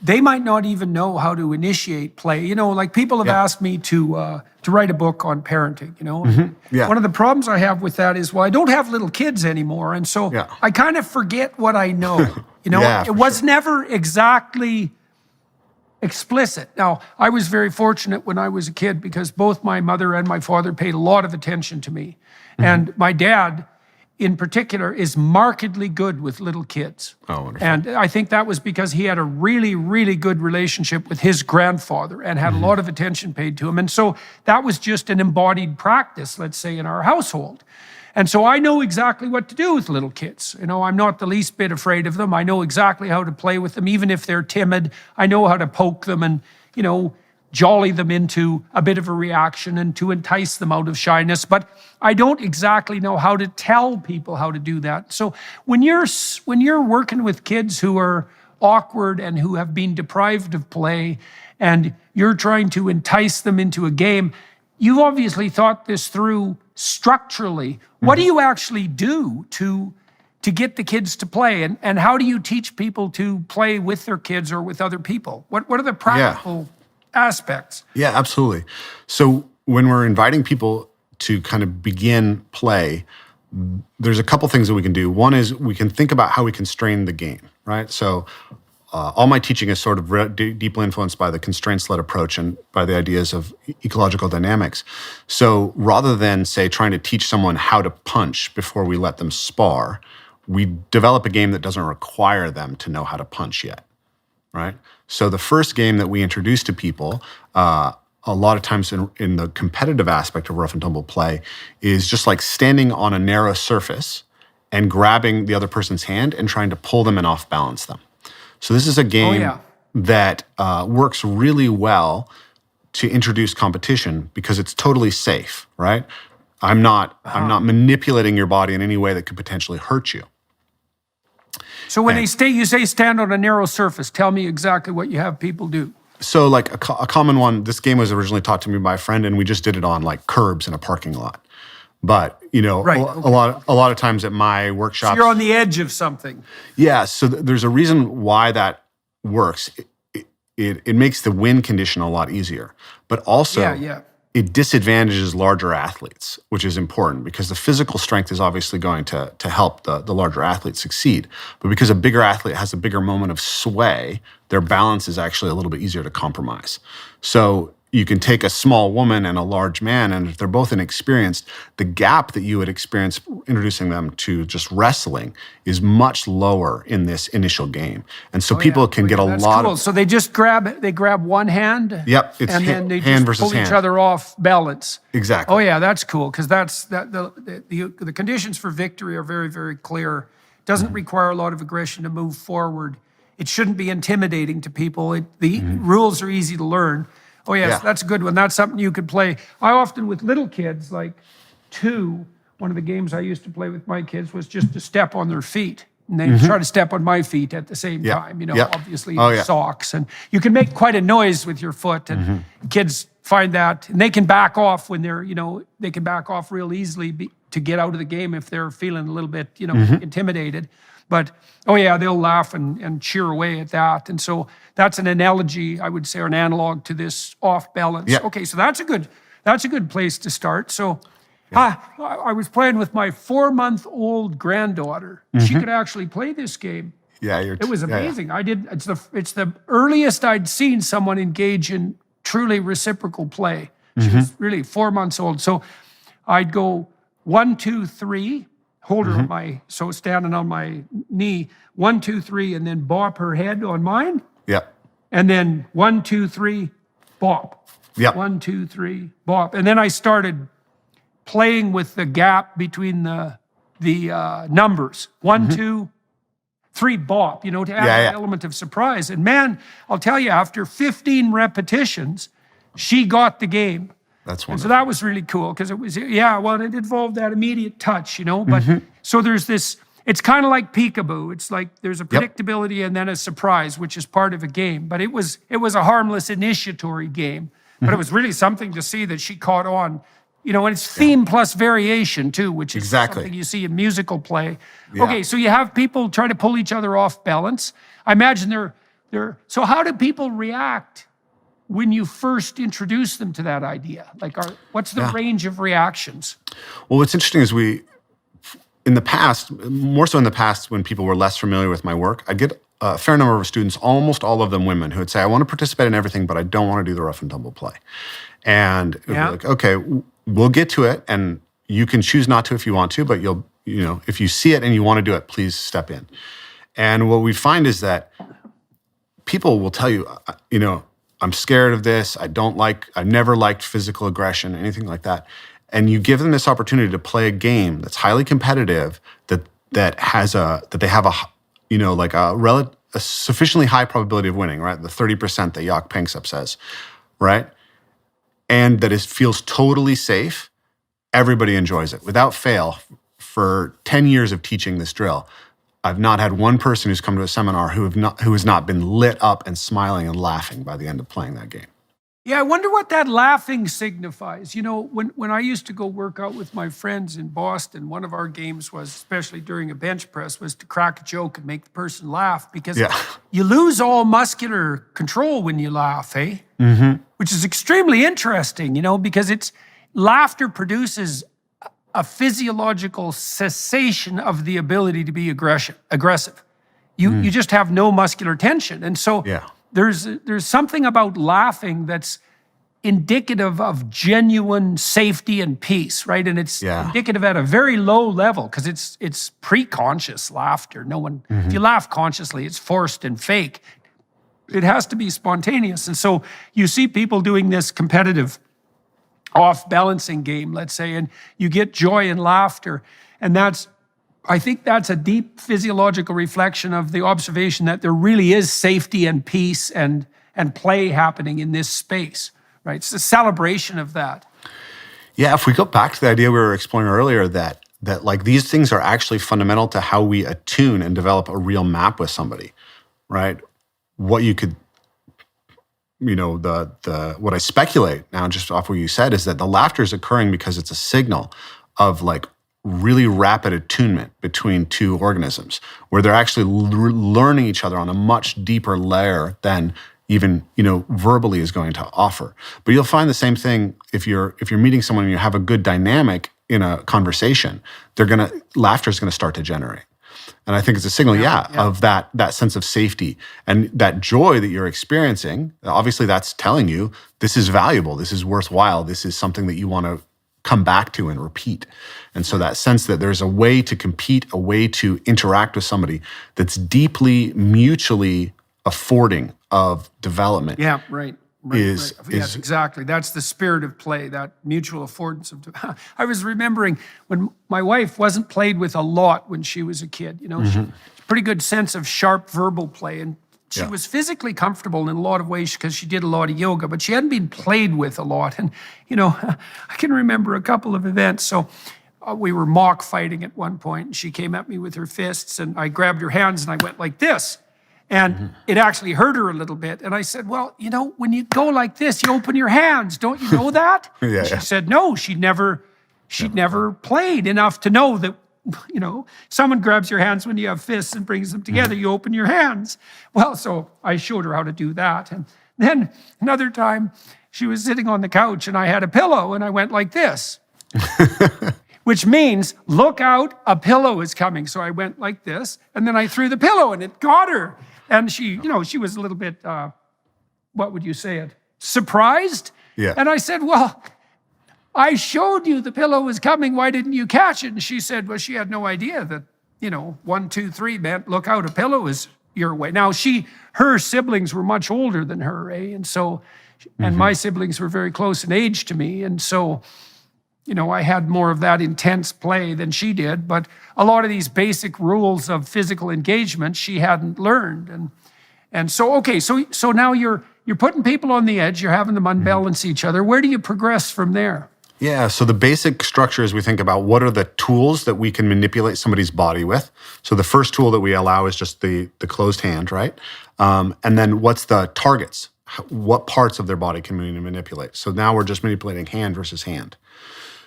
they might not even know how to initiate play. Like people have asked me to write a book on parenting, One of the problems I have with that is, well, I don't have little kids anymore. And so I kind of forget what I know, It was never exactly explicit. Now, I was very fortunate when I was a kid because both my mother and my father paid a lot of attention to me. And my dad in particular is markedly good with little kids. Oh, wonderful. And I think that was because he had a really, really good relationship with his grandfather and had a lot of attention paid to him. And so that was just an embodied practice, let's say, in our household. And so I know exactly what to do with little kids. You know, I'm not the least bit afraid of them. I know exactly how to play with them, even if they're timid. I know how to poke them and, you know, jolly them into a bit of a reaction and to entice them out of shyness. But I don't exactly know how to tell people how to do that. So when you're working with kids who are awkward and who have been deprived of play, and you're trying to entice them into a game, you've obviously thought this through structurally. What do you actually do to get the kids to play? And how do you teach people to play with their kids or with other people? What are the practical aspects? Yeah, absolutely. So when we're inviting people to kind of begin play, there's a couple things that we can do. One is we can think about how we constrain the game, right? So all my teaching is sort of deeply influenced by the constraints-led approach and by the ideas of ecological dynamics. So rather than, say, trying to teach someone how to punch before we let them spar, we develop a game that doesn't require them to know how to punch yet, right? So the first game that we introduce to people, a lot of times in the competitive aspect of rough and tumble play, is just like standing on a narrow surface and grabbing the other person's hand and trying to pull them and off-balance them. So this is a game that works really well to introduce competition because it's totally safe, right? I'm not manipulating your body in any way that could potentially hurt you. So when you say stand on a narrow surface, tell me exactly what you have people do. So like a common one, this game was originally taught to me by a friend, and we just did it on like curbs in a parking lot. But, you know, a lot of times at my workshops. So you're on the edge of something. Yeah, so there's a reason why that works. It makes the win condition a lot easier. But also, it disadvantages larger athletes, which is important because the physical strength is obviously going to help the larger athletes succeed. But because a bigger athlete has a bigger moment of sway, their balance is actually a little bit easier to compromise. So you can take a small woman and a large man, and if they're both inexperienced, the gap that you would experience introducing them to just wrestling is much lower in this initial game. And so people can get a lot of... So they just grab one hand? Yep, it's and then they hand just versus pull hand. each other off balance. Exactly. Oh yeah, that's cool, because the conditions for victory are very, very clear. It doesn't require a lot of aggression to move forward. It shouldn't be intimidating to people. The rules are easy to learn. Oh, yes, that's a good one. That's something you could play. I often, with little kids, like one of the games I used to play with my kids was just to step on their feet. And they try to step on my feet at the same time, you know, obviously socks. And you can make quite a noise with your foot. And kids find that. And they can back off when they're, you know, they can back off real easily to get out of the game if they're feeling a little bit, you know, intimidated. But, oh yeah, they'll laugh and cheer away at that. And so that's an analogy, I would say, or an analog to this off balance. Yeah. Okay, so that's a good place to start. So I was playing with my 4-month-old granddaughter. She could actually play this game. Yeah, it was amazing. It's the earliest I'd seen someone engage in truly reciprocal play. She was really 4 months old. So I'd go 1, 2, 3. Hold her on standing on my knee, 1, 2, 3, and then bop her head on mine. Yep. And then 1, 2, 3, bop. Yep. 1, 2, 3, bop. And then I started playing with the gap between the numbers. 1, 2, 3, bop, you know, to add an element of surprise. And man, I'll tell you, after 15 repetitions, she got the game. That's wonderful. And so that was really cool because it was, it involved that immediate touch, you know, but so there's this, it's kind of like peekaboo. It's like there's a predictability and then a surprise, which is part of a game. But it was a harmless initiatory game, but it was really something to see that she caught on, you know, and it's theme plus variation too, which is something you see in musical play. Yeah. Okay, so you have people trying to pull each other off balance. I imagine so how do people react when you first introduce them to that idea? Like, what's the range of reactions? Well, what's interesting is in the past, more so in the past when people were less familiar with my work, I get a fair number of students, almost all of them women, who would say, I want to participate in everything, but I don't want to do the rough and tumble play. And it would be like, okay, we'll get to it, and you can choose not to if you want to, but if you see it and you want to do it, please step in. And what we find is that people will tell you, I'm scared of this. I've never liked physical aggression, anything like that. And you give them this opportunity to play a game that's highly competitive, that they have a sufficiently high probability of winning, right? The 30% that Jaak Panksepp says, right? And that feels totally safe. Everybody enjoys it. Without fail, for 10 years of teaching this drill, I've not had one person who's come to a seminar who has not been lit up and smiling and laughing by the end of playing that game. Yeah, I wonder what that laughing signifies. When I used to go work out with my friends in Boston, one of our games was, especially during a bench press, was to crack a joke and make the person laugh, because you lose all muscular control when you laugh, eh? Mm-hmm. Which is extremely interesting, because laughter produces a physiological cessation of the ability to be aggressive. You just have no muscular tension. And so there's something about laughing that's indicative of genuine safety and peace, right? And it's indicative at a very low level, because it's pre-conscious laughter. If you laugh consciously, it's forced and fake. It has to be spontaneous. And so you see people doing this competitive off-balancing game, let's say, and you get joy and laughter. And I think that's a deep physiological reflection of the observation that there really is safety and peace and play happening in this space, right? It's a celebration of that. Yeah, if we go back to the idea we were exploring earlier, that like these things are actually fundamental to how we attune and develop a real map with somebody, right? What you could, what I speculate now, just off what you said, is that the laughter is occurring because it's a signal of like really rapid attunement between two organisms, where they're actually learning each other on a much deeper layer than even verbally is going to offer. But you'll find the same thing if you're meeting someone and you have a good dynamic in a conversation. Laughter is gonna start to generate. And I think it's a signal, of that sense of safety and that joy that you're experiencing. Obviously, that's telling you this is valuable, this is worthwhile, this is something that you want to come back to and repeat. And so that sense that there's a way to compete, a way to interact with somebody that's deeply mutually affording of development. Yeah, right. Yes, exactly. That's the spirit of play, that mutual affordance of. I was remembering when my wife wasn't played with a lot when she was a kid. She had a pretty good sense of sharp verbal play, and she was physically comfortable in a lot of ways because she did a lot of yoga, but she hadn't been played with a lot. And I can remember a couple of events. So we were mock fighting at one point, and she came at me with her fists, and I grabbed her hands and I went like this. And it actually hurt her a little bit. And I said, well, when you go like this, you open your hands. Don't you know that? She said, no, she'd never played enough to know that, someone grabs your hands when you have fists and brings them together, you open your hands. Well, so I showed her how to do that. And then another time, she was sitting on the couch and I had a pillow and I went like this. Which means, look out, a pillow is coming. So I went like this, and then I threw the pillow and it got her. And she was a little bit, what would you say it? Surprised? Yeah. And I said, well, I showed you the pillow was coming. Why didn't you catch it? And she said, well, she had no idea that, 1, 2, 3 meant look out, a pillow is your way. Now, her siblings were much older than her, eh? And so, and my siblings were very close in age to me. And so, I had more of that intense play than she did, but a lot of these basic rules of physical engagement she hadn't learned. And so, okay, so now you're putting people on the edge, you're having them unbalance each other. Where do you progress from there? Yeah, so the basic structure is we think about what are the tools that we can manipulate somebody's body with. So the first tool that we allow is just the closed hand, right? And then what's the targets? What parts of their body can we manipulate? So now we're just manipulating hand versus hand.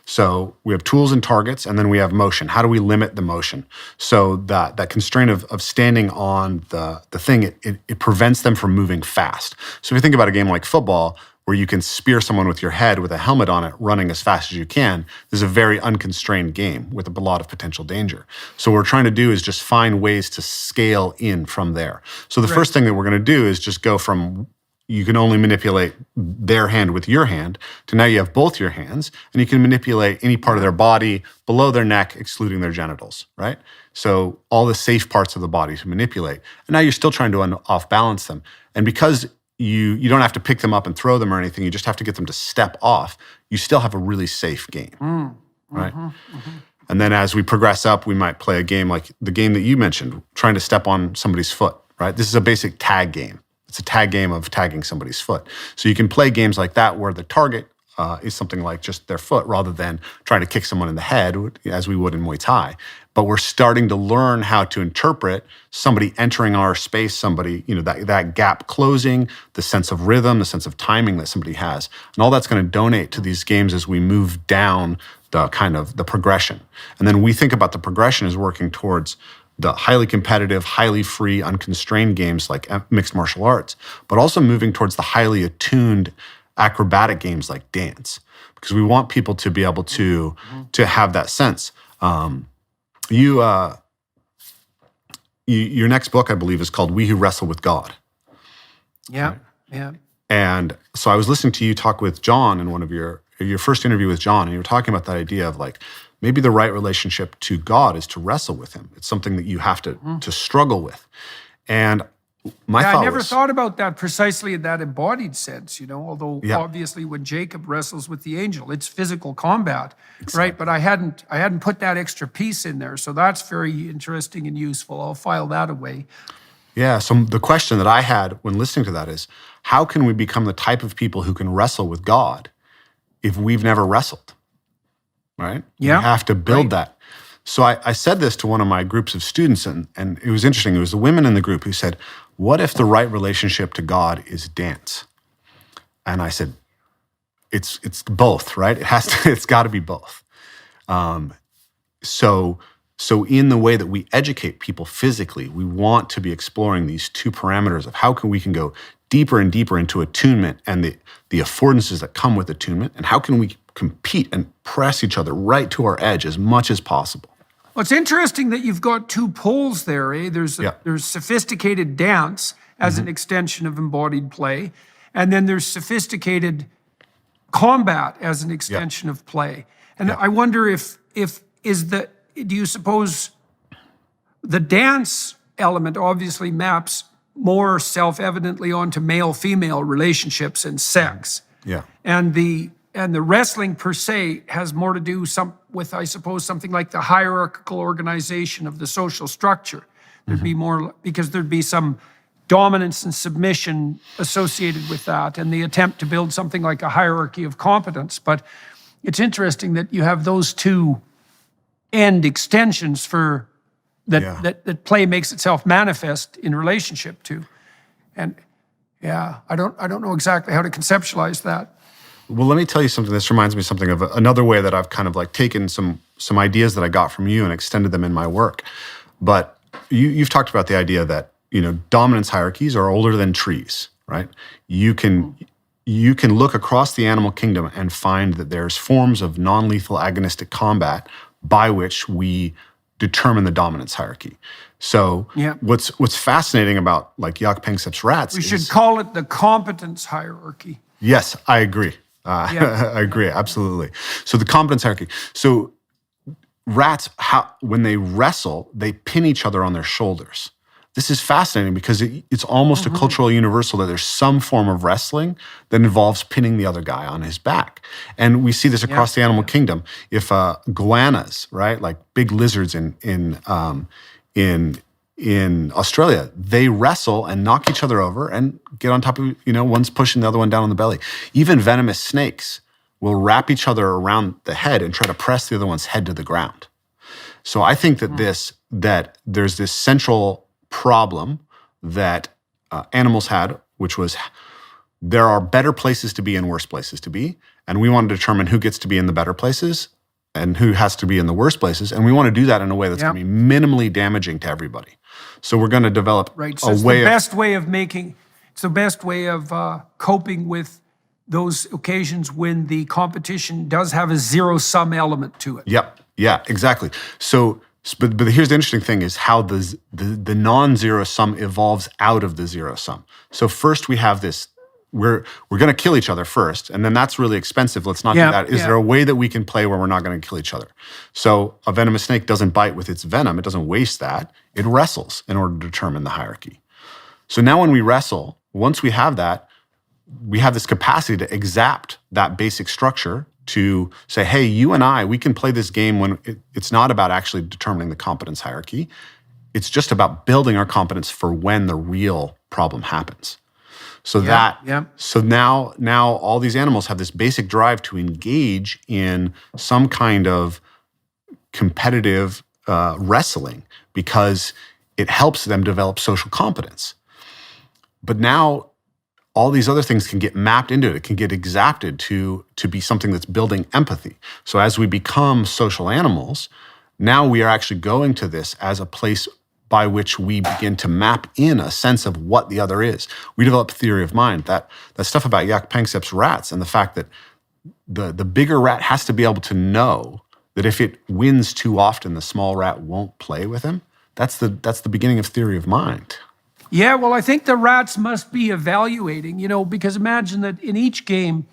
So we have tools and targets, and then we have motion. How do we limit the motion? So that constraint of standing on the thing, it prevents them from moving fast. So if you think about a game like football, where you can spear someone with your head with a helmet on it, running as fast as you can, this is a very unconstrained game with a lot of potential danger. So what we're trying to do is just find ways to scale in from there. So the first thing that we're going to do is just go from you can only manipulate their hand with your hand, to now you have both your hands, and you can manipulate any part of their body below their neck, excluding their genitals, right? So all the safe parts of the body to manipulate. And now you're still trying to off-balance them. And because you don't have to pick them up and throw them or anything, you just have to get them to step off, you still have a really safe game, right? And then as we progress up, we might play a game like the game that you mentioned, trying to step on somebody's foot, right? This is a basic tag game. It's a tag game of tagging somebody's foot. So you can play games like that where the target is something like just their foot rather than trying to kick someone in the head as we would in Muay Thai. But we're starting to learn how to interpret somebody entering our space, somebody, that gap closing, the sense of rhythm, the sense of timing that somebody has. And all that's going to donate to these games as we move down the progression. And then we think about the progression as working towards the highly competitive, highly free, unconstrained games like mixed martial arts, but also moving towards the highly attuned acrobatic games like dance, because we want people to be able to have that sense. Your next book, I believe, is called We Who Wrestle with God. Yeah, right? yeah. And so I was listening to you talk with John in one of your first interview with John, and you were talking about that idea of like, maybe the right relationship to God is to wrestle with him. It's something that you have to struggle with. And I never thought about that precisely in that embodied sense, although obviously when Jacob wrestles with the angel, it's physical combat, right? But I hadn't put that extra piece in there. So that's very interesting and useful. I'll file that away. Yeah, so the question that I had when listening to that is, how can we become the type of people who can wrestle with God if we've never wrestled? Right? Yeah. You have to build that. So I said this to one of my groups of students, and it was interesting. It was the women in the group who said, what if the right relationship to God is dance? And I said, it's both, right? It's got to be both. So in the way that we educate people physically, we want to be exploring these two parameters of how we can go deeper and deeper into attunement and the affordances that come with attunement, and how can we compete and press each other right to our edge as much as possible. Well, it's interesting that you've got two poles there, eh? There's sophisticated dance as an extension of embodied play, and then there's sophisticated combat as an extension of play. And I wonder do you suppose the dance element obviously maps more self-evidently onto male-female relationships and sex. Yeah. And the wrestling per se has more to do with, I suppose, something like the hierarchical organization of the social structure. There'd be more, because there'd be some dominance and submission associated with that, and the attempt to build something like a hierarchy of competence. But it's interesting that you have those two end extensions for that play makes itself manifest in relationship to. And I don't know exactly how to conceptualize that. Well, let me tell you something. This reminds me of something of another way that I've kind of like taken some ideas that I got from you and extended them in my work. But you've talked about the idea that, dominance hierarchies are older than trees, right? You can look across the animal kingdom and find that there's forms of non-lethal agonistic combat by which we determine the dominance hierarchy. So what's fascinating about like Yak Pangsep's rats we should call it the competence hierarchy. Yes, I agree. I agree, absolutely. So the competence hierarchy. So rats, when they wrestle, they pin each other on their shoulders. This is fascinating because it's almost a cultural universal that there's some form of wrestling that involves pinning the other guy on his back. And we see this across the animal kingdom. If goannas, right, like big lizards in Australia, they wrestle and knock each other over and get on top of, one's pushing the other one down on the belly. Even venomous snakes will wrap each other around the head and try to press the other one's head to the ground. So I think that that there's this central problem that animals had, which was there are better places to be and worse places to be, and we want to determine who gets to be in the better places and who has to be in the worst places, and we want to do that in a way that's going to be minimally damaging to everybody. So we're going to develop so a it's way the best way of coping with those occasions when the competition does have a zero-sum element to it. Yep. Yeah, exactly. So, but here's the interesting thing is how the non-zero sum evolves out of the zero sum. So first we have this we're going to kill each other first, and then that's really expensive. Let's not do that. Is there a way that we can play where we're not going to kill each other? So a venomous snake doesn't bite with its venom. It doesn't waste that. It wrestles in order to determine the hierarchy. So now when we wrestle, once we have that, we have this capacity to exact that basic structure to say, hey, you and I, we can play this game when it's not about actually determining the competence hierarchy. It's just about building our competence for when the real problem happens. So so now all these animals have this basic drive to engage in some kind of competitive wrestling because it helps them develop social competence. But now all these other things can get mapped into it. It can get exacted to be something that's building empathy. So as we become social animals, now we are actually going to this as a place by which we begin to map in a sense of what the other is. We develop theory of mind. That stuff about Jaak Panksepp's rats and the fact that the bigger rat has to be able to know that if it wins too often, the small rat won't play with him. That's the beginning of theory of mind. Yeah, well, I think the rats must be evaluating, because imagine that in each game,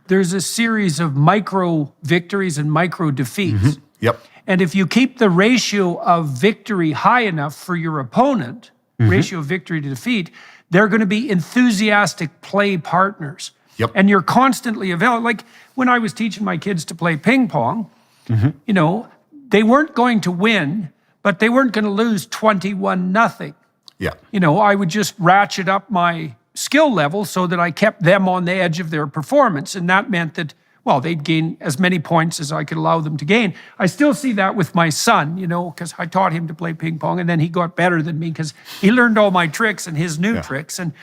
there's a series of micro victories and micro defeats. Mm-hmm. Yep. And if you keep the ratio of victory high enough for your opponent, ratio of victory to defeat, they're going to be enthusiastic play partners. Yep. And you're constantly evaluating. Like when I was teaching my kids to play ping pong, they weren't going to win, but they weren't going to lose 21-0. Yeah. I would just ratchet up my skill level so that I kept them on the edge of their performance. And that meant that, they'd gain as many points as I could allow them to gain. I still see that with my son, because I taught him to play ping pong, and then he got better than me because he learned all my tricks and his new tricks. And,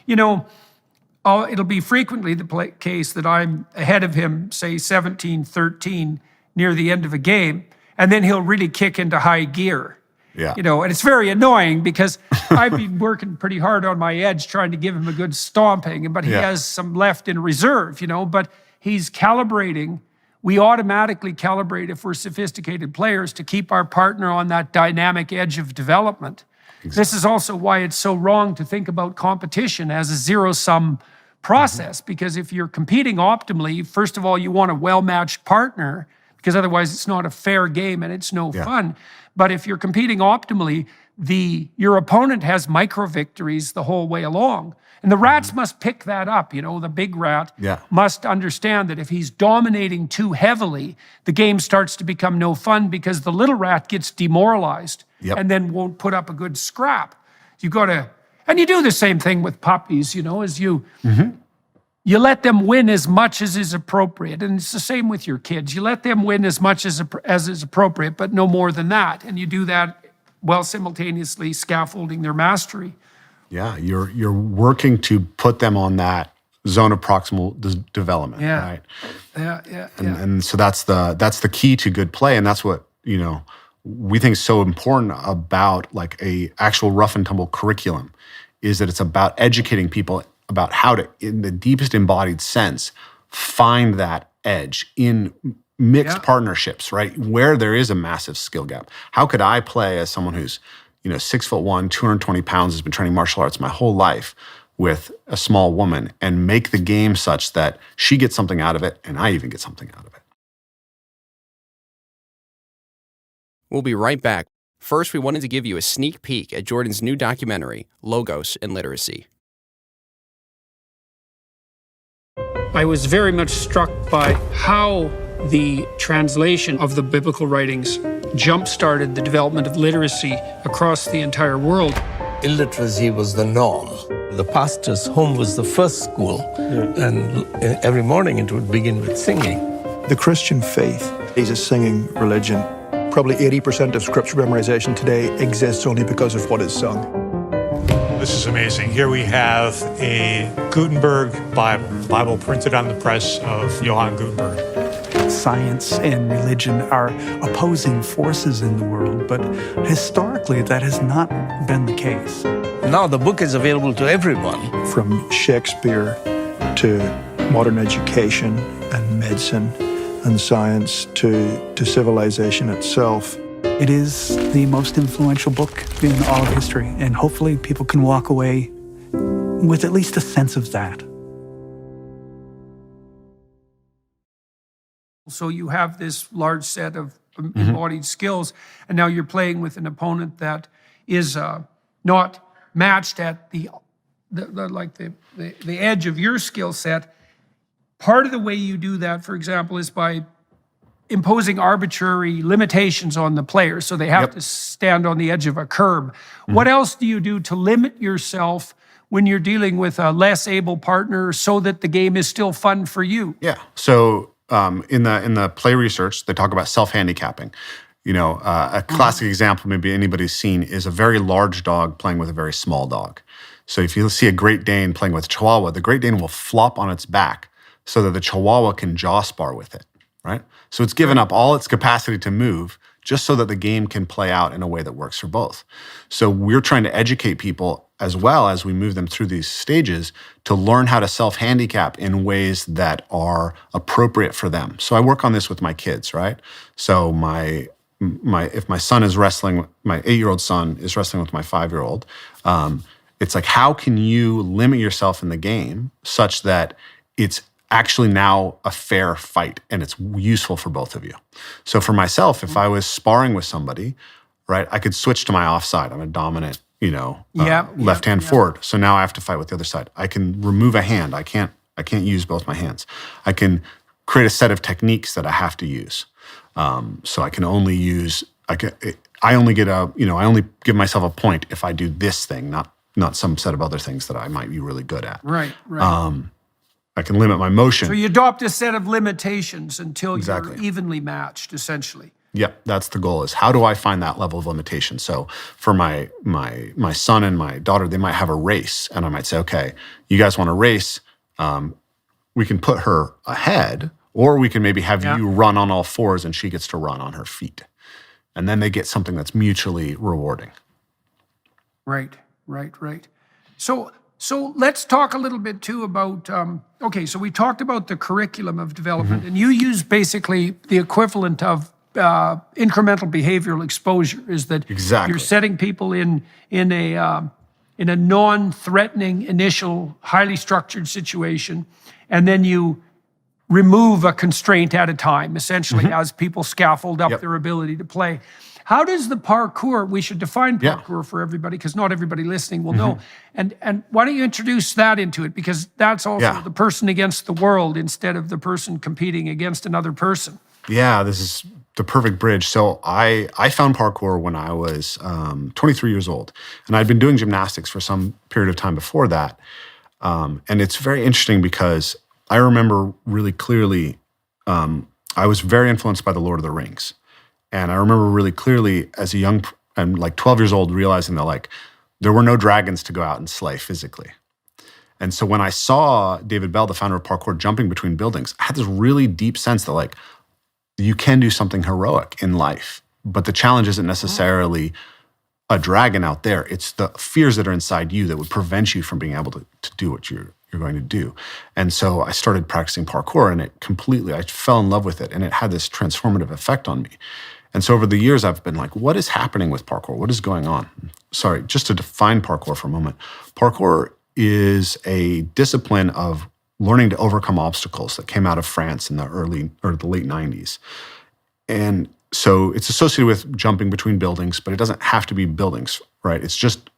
it'll be frequently the case that I'm ahead of him, say 17-13 near the end of a game, and then he'll really kick into high gear. Yeah. And it's very annoying because I've been working pretty hard on my edge trying to give him a good stomping, but he has some left in reserve, but he's calibrating. We automatically calibrate if we're sophisticated players to keep our partner on that dynamic edge of development. Exactly. This is also why it's so wrong to think about competition as a zero-sum process, because if you're competing optimally, first of all, you want a well-matched partner, because otherwise it's not a fair game and it's no fun. But if you're competing optimally, your opponent has micro victories the whole way along. And the rats must pick that up. The big rat must understand that if he's dominating too heavily, the game starts to become no fun because the little rat gets demoralized and then won't put up a good scrap. And you do the same thing with puppies, as you let them win as much as is appropriate. And it's the same with your kids. You let them win as much as is appropriate, but no more than that. And you do that while simultaneously scaffolding their mastery. Yeah, you're working to put them on that zone of proximal development, right? Yeah. And so that's the key to good play, and that's what we think is so important about like a actual rough and tumble curriculum, is that it's about educating people about how to, in the deepest embodied sense, find that edge in mixed partnerships, right? Where there is a massive skill gap. How could I play as someone who's 6'1", 220 pounds, has been training martial arts my whole life with a small woman and make the game such that she gets something out of it and I even get something out of it? We'll be right back. First, we wanted to give you a sneak peek at Jordan's new documentary, Logos and Literacy. I was very much struck by how the translation of the biblical writings jump-started the development of literacy across the entire world. Illiteracy was the norm. The pastor's home was the first school, and every morning it would begin with singing. The Christian faith is a singing religion. Probably 80% of scripture memorization today exists only because of what is sung. This is amazing. Here we have a Gutenberg Bible printed on the press of Johann Gutenberg. Science and religion are opposing forces in the world, but historically that has not been the case. Now the book is available to everyone. From Shakespeare to modern education and medicine and science to civilization itself. It is the most influential book in all of history, and hopefully people can walk away with at least a sense of that. So you have this large set of embodied skills, and now you're playing with an opponent that is not matched at the edge of your skill set. Part of the way you do that, for example, is by imposing arbitrary limitations on the player, so they have to stand on the edge of a curb. What else do you do to limit yourself when you're dealing with a less able partner so that the game is still fun for you? Yeah. So in the play research, they talk about self-handicapping. A classic example maybe anybody's seen is a very large dog playing with a very small dog. So if you see a Great Dane playing with a Chihuahua, the Great Dane will flop on its back so that the Chihuahua can jaw spar with it, right? So it's given up all its capacity to move just so that the game can play out in a way that works for both. So we're trying to educate people as well as we move them through these stages to learn how to self-handicap in ways that are appropriate for them. So I work on this with my kids, right? So if my son is wrestling, my 8-year-old son is wrestling with my 5-year-old, it's like, how can you limit yourself in the game such that it's actually now a fair fight and it's useful for both of you? So for myself, if I was sparring with somebody, right, I could switch to my offside. I'm a dominant, left-hand forward. So now I have to fight with the other side. I can remove a hand. I can't use both my hands. I can create a set of techniques that I have to use. So I can only use, I only give myself a point if I do this thing, not some set of other things that I might be really good at. Right. I can limit my motion. So you adopt a set of limitations until Exactly. you're evenly matched, essentially. Yep, that's the goal, is how do I find that level of limitation? So for my son and my daughter, they might have a race, and I might say, okay, you guys want to race, we can put her ahead, or we can maybe have you run on all fours and she gets to run on her feet. And then they get something that's mutually rewarding. Right. So let's talk a little bit too about, so we talked about the curriculum of development, and you use basically the equivalent of incremental behavioral exposure, is that you're setting people in a non-threatening initial, highly structured situation, and then you remove a constraint at a time, essentially, as people scaffold up their ability to play. How does the parkour, we should define parkour for everybody, because not everybody listening will know. And why don't you introduce that into it? Because that's also the person against the world instead of the person competing against another person. Yeah, this is the perfect bridge. So I found parkour when I was 23 years old. And I'd been doing gymnastics for some period of time before that. And it's very interesting because I remember really clearly, I was very influenced by The Lord of the Rings. And I remember really clearly as a young, and like 12 years old, realizing that there were no dragons to go out and slay physically. And so when I saw David Bell, the founder of parkour, jumping between buildings, I had this really deep sense that you can do something heroic in life, but the challenge isn't necessarily a dragon out there. It's the fears that are inside you that would prevent you from being able to do what you're going to do. And so I started practicing parkour, and I fell in love with it, and it had this transformative effect on me. And so over the years, I've been like, what is happening with parkour? What is going on? Sorry, just to define parkour for a moment. Parkour is a discipline of learning to overcome obstacles that came out of France in the late 90s. And so it's associated with jumping between buildings, but it doesn't have to be buildings, right? It's just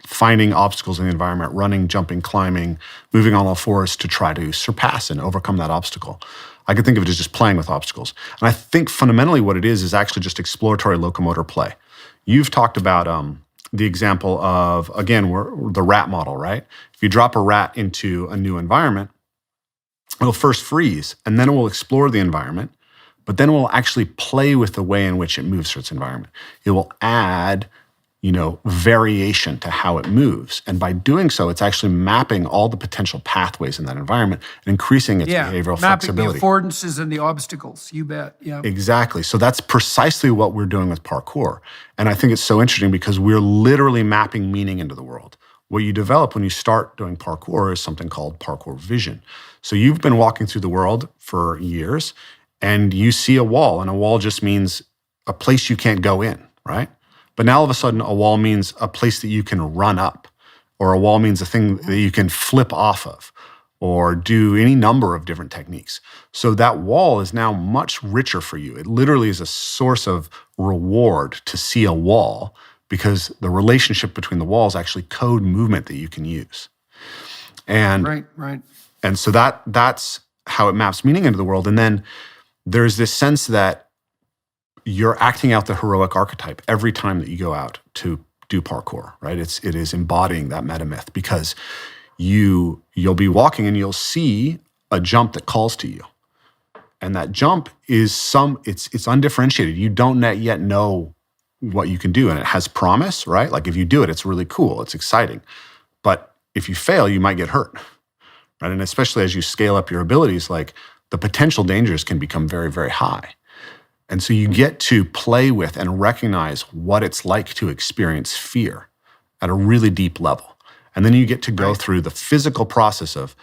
finding obstacles in the environment, running, jumping, climbing, moving on all fours to try to surpass and overcome that obstacle. I could think of it as just playing with obstacles. And I think fundamentally what it is actually just exploratory locomotor play. You've talked about the example of, again, the rat model, right? If you drop a rat into a new environment, it'll first freeze, and then it will explore the environment, but then it will actually play with the way in which it moves through its environment. It will add variation to how it moves. And by doing so, it's actually mapping all the potential pathways in that environment and increasing its behavioral flexibility. Mapping the affordances and the obstacles, you bet, yeah. Exactly. So that's precisely what we're doing with parkour. And I think it's so interesting because we're literally mapping meaning into the world. What you develop when you start doing parkour is something called parkour vision. So you've been walking through the world for years, and you see a wall, and a wall just means a place you can't go in, right? But now all of a sudden, a wall means a place that you can run up, or a wall means a thing that you can flip off of. or do any number of different techniques. So that wall is now much richer for you. It literally is a source of reward to see a wall, because the relationship between the walls actually code movement that you can use. And Right. and so that's how it maps meaning into the world. And then there's this sense that you're acting out the heroic archetype every time that you go out to do parkour, right? It is embodying that meta myth, because you'll be walking and you'll see a jump that calls to you. And that jump is it's undifferentiated. You don't yet know what you can do, and it has promise, right? Like if you do it, it's really cool, it's exciting. But if you fail, you might get hurt, right? And especially as you scale up your abilities, like the potential dangers can become very, very high. And so you get to play with and recognize what it's like to experience fear at a really deep level. And then you get to go through the physical process of,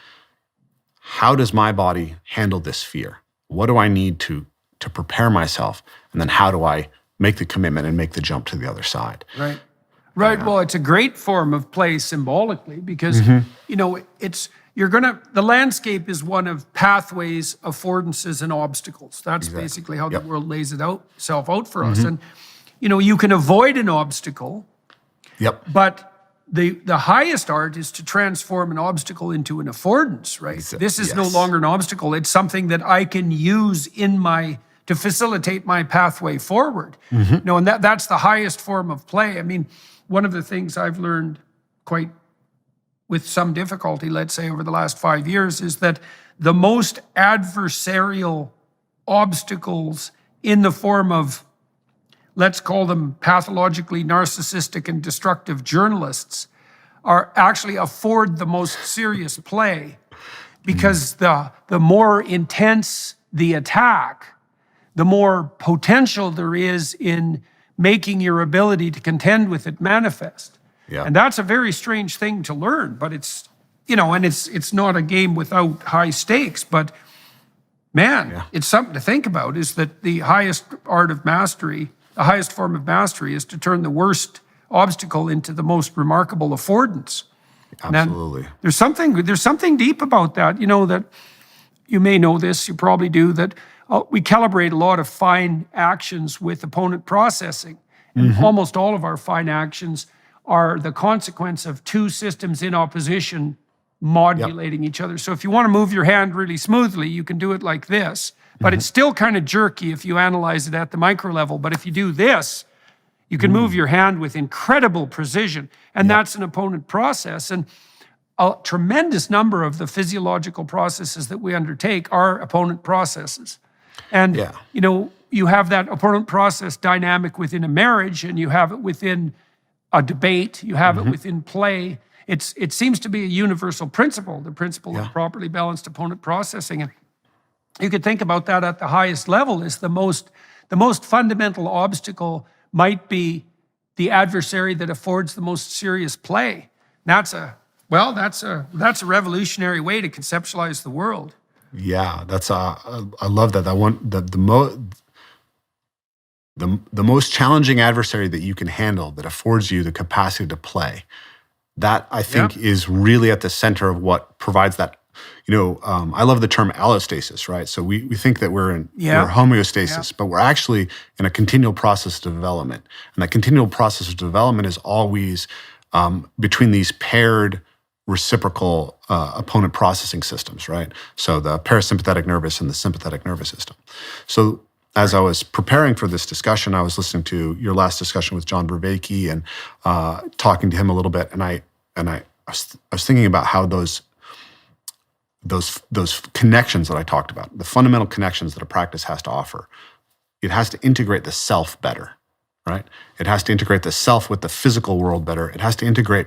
how does my body handle this fear? What do I need to prepare myself? And then how do I make the commitment and make the jump to the other side? Right. Well, it's a great form of play symbolically, because, the landscape is one of pathways, affordances, and obstacles. That's basically how the world lays itself out for us. And, you can avoid an obstacle, but the highest art is to transform an obstacle into an affordance, right? This is no longer an obstacle. It's something that I can use to facilitate my pathway forward. And that's the highest form of play. I mean, one of the things I've learned with some difficulty, let's say over the last 5 years, is that the most adversarial obstacles in the form of, let's call them pathologically narcissistic and destructive journalists, are actually afford the most serious play, because the more intense the attack, the more potential there is in making your ability to contend with it manifest. And that's a very strange thing to learn, but it's, and it's not a game without high stakes, but man, it's something to think about, is that the highest art of mastery, the highest form of mastery, is to turn the worst obstacle into the most remarkable affordance. Absolutely. And there's something deep about that, that you may know this, you probably do, that we calibrate a lot of fine actions with opponent processing. And almost all of our fine actions are the consequence of two systems in opposition modulating each other. So if you want to move your hand really smoothly, you can do it like this, but it's still kind of jerky if you analyze it at the micro level. But if you do this, you can move your hand with incredible precision, and that's an opponent process. And a tremendous number of the physiological processes that we undertake are opponent processes. And, you have that opponent process dynamic within a marriage, and you have it within a debate, you have it within play. It seems to be a universal principle, the principle of properly balanced opponent processing. And you could think about that at the highest level, is the most fundamental obstacle might be the adversary that affords the most serious play. That's a revolutionary way to conceptualize the world. Yeah, I love that. The most challenging adversary that you can handle, that affords you the capacity to play, that I think is really at the center of what provides that. I love the term allostasis, right? So we think that we're homeostasis, but we're actually in a continual process of development. And that continual process of development is always between these paired reciprocal opponent processing systems, right? So the parasympathetic nervous and the sympathetic nervous system. So as I was preparing for this discussion, I was listening to your last discussion with John Vervaeke and talking to him a little bit, and I was thinking about how those connections that I talked about, the fundamental connections that a practice has to offer, it has to integrate the self better, right? It has to integrate the self with the physical world better. It has to integrate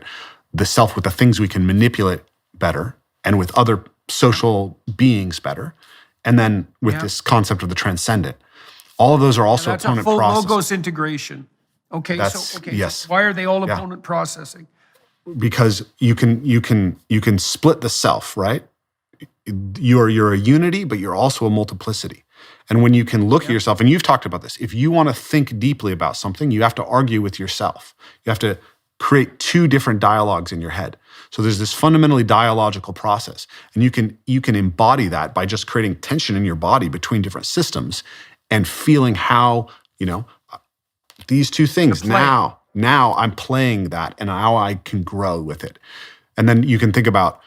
the self with the things we can manipulate better, and with other social beings better, and then with this concept of the transcendent. All of those are also that's opponent a full processes. logos integration. Yes. So why are they all opponent processing? Because you can split the self, right? You're a unity, but you're also a multiplicity. And when you can look at yourself, and you've talked about this, if you want to think deeply about something, you have to argue with yourself. You have to create two different dialogues in your head. So there's this fundamentally dialogical process, and you can embody that by just creating tension in your body between different systems and feeling how, these two things now I'm playing that and how I can grow with it. And then you can think about,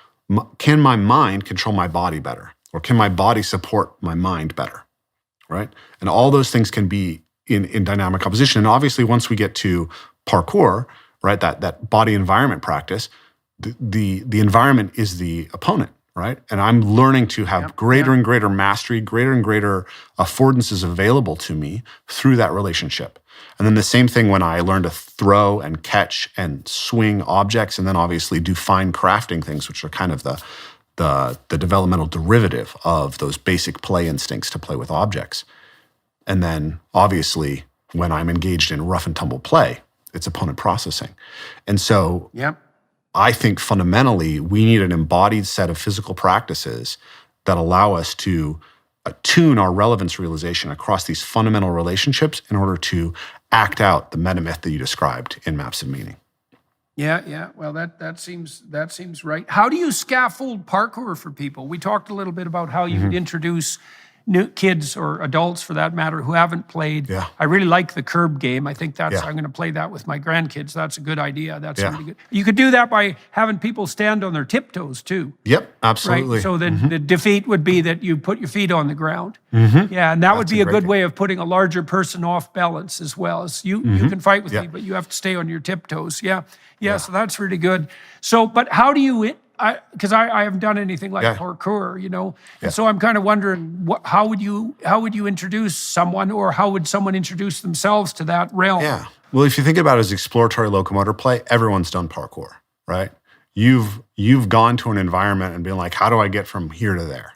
can my mind control my body better? Or can my body support my mind better, right? And all those things can be in dynamic opposition. And obviously, once we get to parkour, right, that body environment practice, the environment is the opponent, right? And I'm learning to have greater and greater mastery, greater and greater affordances available to me through that relationship. And then the same thing when I learn to throw and catch and swing objects, and then obviously do fine crafting things, which are kind of the developmental derivative of those basic play instincts to play with objects. And then obviously when I'm engaged in rough and tumble play, it's opponent processing. And so I think fundamentally we need an embodied set of physical practices that allow us to attune our relevance realization across these fundamental relationships in order to act out the metamyth that you described in Maps of Meaning. Yeah. Well, that seems right. How do you scaffold parkour for people? We talked a little bit about how you would introduce new kids or adults, for that matter, who haven't played. Yeah. I really like the curb game. I think I'm going to play that with my grandkids. That's a good idea. That's really good. You could do that by having people stand on their tiptoes too. Yep, absolutely. Right? So then the defeat would be that you put your feet on the ground. Yeah, and that would be a good way of putting a larger person off balance as well. As you can fight with me, but you have to stay on your tiptoes. Yeah, so that's really good. So, but how do you, because I haven't done anything like parkour, and so I'm kind of wondering, how would you introduce someone, or how would someone introduce themselves to that realm? Yeah. Well, if you think about it as exploratory locomotor play, everyone's done parkour, right? You've gone to an environment and been like, how do I get from here to there?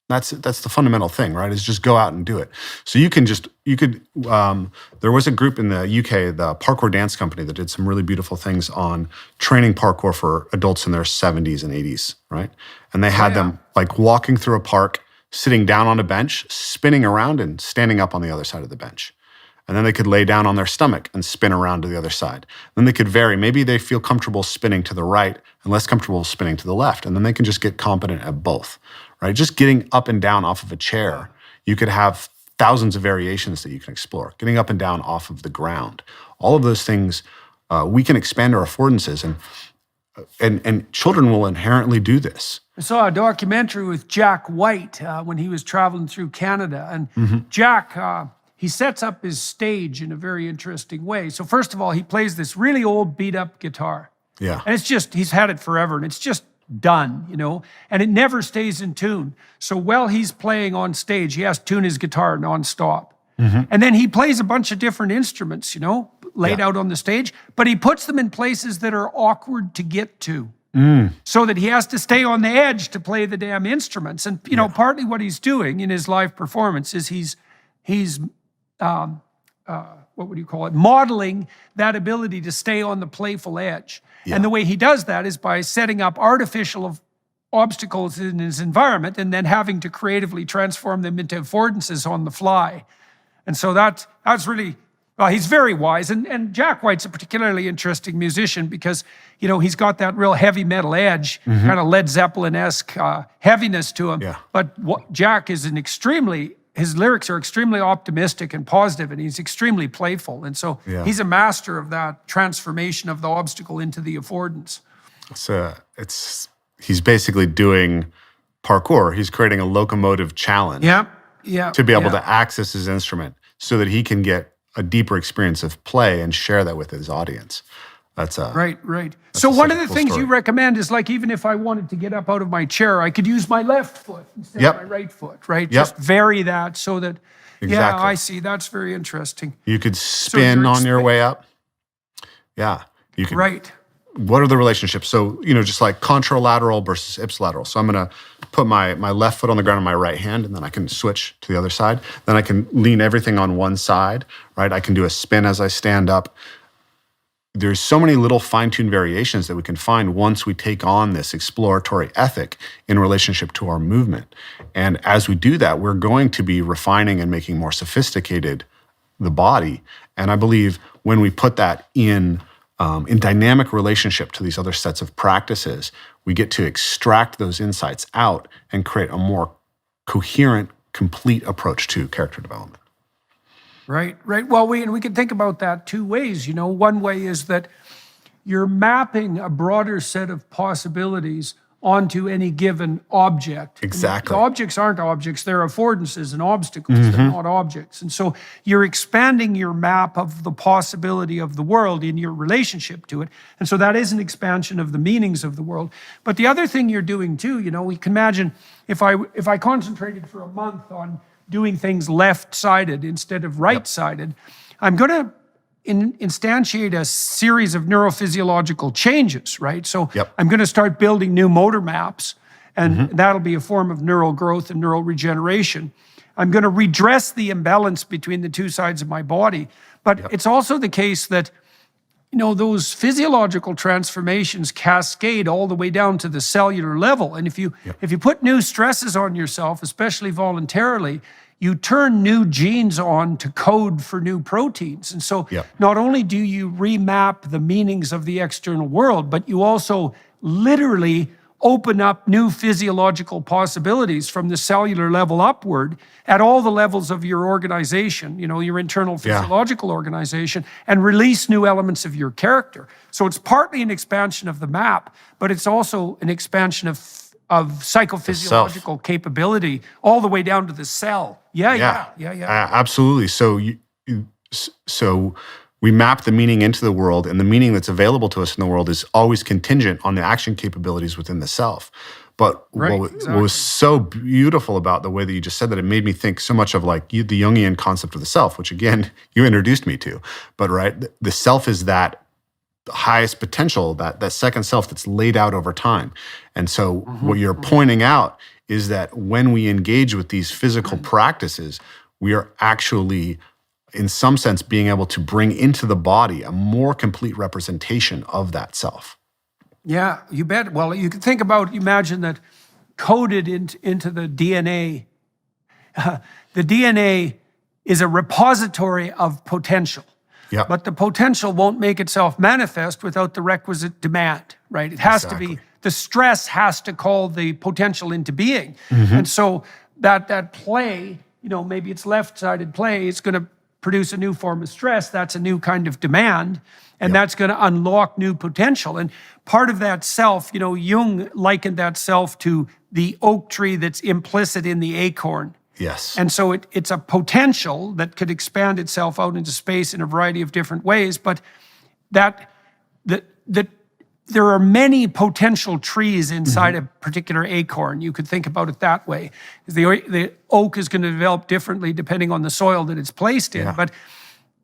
That's the fundamental thing, right? Is just go out and do it. So you could, there was a group in the UK, the Parkour Dance Company, that did some really beautiful things on training parkour for adults in their 70s and 80s, right? And they had them like walking through a park, sitting down on a bench, spinning around and standing up on the other side of the bench. And then they could lay down on their stomach and spin around to the other side. Then they could vary. Maybe they feel comfortable spinning to the right and less comfortable spinning to the left. And then they can just get competent at both, right? Just getting up and down off of a chair, you could have thousands of variations that you can explore. Getting up and down off of the ground. All of those things, we can expand our affordances, and children will inherently do this. I saw a documentary with Jack White when he was traveling through Canada. And Jack, he sets up his stage in a very interesting way. So first of all, he plays this really old beat-up guitar. Yeah. And it's just, he's had it forever, and it's just done, and it never stays in tune. So while he's playing on stage, he has to tune his guitar nonstop. And then he plays a bunch of different instruments, laid out on the stage, but he puts them in places that are awkward to get to. So that he has to stay on the edge to play the damn instruments. And, partly what he's doing in his live performance is he's what would you call it? Modeling that ability to stay on the playful edge. Yeah. And the way he does that is by setting up artificial obstacles in his environment and then having to creatively transform them into affordances on the fly. And so that's really, well, he's very wise. And Jack White's a particularly interesting musician because, he's got that real heavy metal edge, kind of Led Zeppelin-esque heaviness to him. Yeah. But Jack is his lyrics are extremely optimistic and positive, and he's extremely playful. And so he's a master of that transformation of the obstacle into the affordance. He's basically doing parkour. He's creating a locomotive challenge to be able to access his instrument so that he can get a deeper experience of play and share that with his audience. That's right. So one of the things you recommend is, like, even if I wanted to get up out of my chair, I could use my left foot instead of my right foot, right? Just vary that so that, I see. That's very interesting. You could spin on your way up. Yeah. You could. Right. What are the relationships? So, just like contralateral versus ipsilateral. So I'm going to put my left foot on the ground on my right hand, and then I can switch to the other side. Then I can lean everything on one side, right? I can do a spin as I stand up. There's so many little fine-tuned variations that we can find once we take on this exploratory ethic in relationship to our movement. And as we do that, we're going to be refining and making more sophisticated the body. And I believe when we put that in in dynamic relationship to these other sets of practices, we get to extract those insights out and create a more coherent, complete approach to character development. Right. Well, we can think about that two ways. One way is that you're mapping a broader set of possibilities onto any given object. Exactly. And the objects aren't objects, they're affordances and obstacles, they're not objects. And so you're expanding your map of the possibility of the world in your relationship to it. And so that is an expansion of the meanings of the world. But the other thing you're doing too, we can imagine if I concentrated for a month on doing things left-sided instead of right-sided, I'm going to instantiate a series of neurophysiological changes, right? So I'm going to start building new motor maps, and that'll be a form of neural growth and neural regeneration. I'm going to redress the imbalance between the two sides of my body. But it's also the case that, those physiological transformations cascade all the way down to the cellular level. And if you put new stresses on yourself, especially voluntarily, you turn new genes on to code for new proteins. And so not only do you remap the meanings of the external world, but you also literally open up new physiological possibilities from the cellular level upward at all the levels of your organization, your internal physiological organization, and release new elements of your character. So it's partly an expansion of the map, but it's also an expansion of psychophysiological capability all the way down to the cell. Absolutely. So we map the meaning into the world, and the meaning that's available to us in the world is always contingent on the action capabilities within the self. But what was so beautiful about the way that you just said that, it made me think so much of the Jungian concept of the self, which again, you introduced me to. But the self is that highest potential, that second self that's laid out over time. And so what you're pointing out is that when we engage with these physical practices, we are actually, in some sense, being able to bring into the body a more complete representation of that self. Yeah, you bet. Well, you can imagine that coded into the DNA. The DNA is a repository of potential. But the potential won't make itself manifest without the requisite demand, right? It has to be, the stress has to call the potential into being. And so that play, maybe it's left-sided play, it's going to produce a new form of stress. That's a new kind of demand, and that's going to unlock new potential. And part of that self, Jung likened that self to the oak tree that's implicit in the acorn. Yes. And so it's a potential that could expand itself out into space in a variety of different ways, but that there are many potential trees inside a particular acorn. You could think about it that way. The oak is going to develop differently depending on the soil that it's placed in, but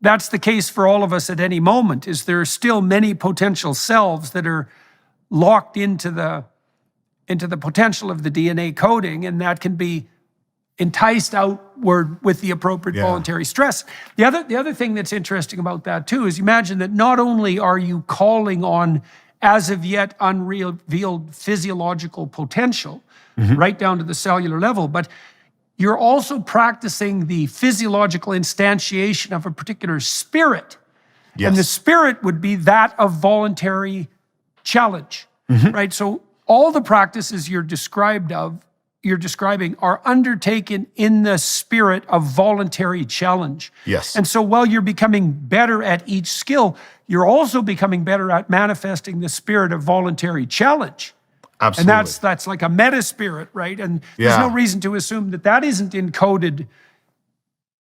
that's the case for all of us at any moment, is there are still many potential selves that are locked into the potential of the DNA coding, and that can be enticed outward with the appropriate voluntary stress. The other thing that's interesting about that too is imagine that not only are you calling on as of yet unrevealed physiological potential right down to the cellular level, but you're also practicing the physiological instantiation of a particular spirit. And the spirit would be that of voluntary challenge, right? So all the practices you're describing are undertaken in the spirit of voluntary challenge. And so while you're becoming better at each skill, you're also becoming better at manifesting the spirit of voluntary challenge. Absolutely. And that's like a meta spirit, right? And there's no reason to assume that isn't encoded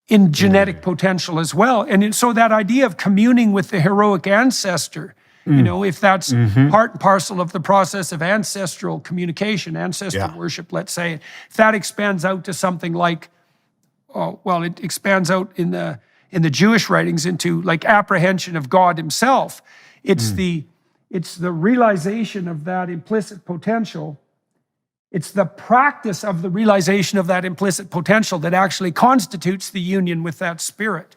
in genetic potential as well. And so that idea of communing with the heroic ancestor, if that's part and parcel of the process of ancestral communication, ancestor worship, let's say, if that expands out to something like, it expands out in the Jewish writings into like apprehension of God himself. It's the realization of that implicit potential. It's the practice of the realization of that implicit potential that actually constitutes the union with that spirit.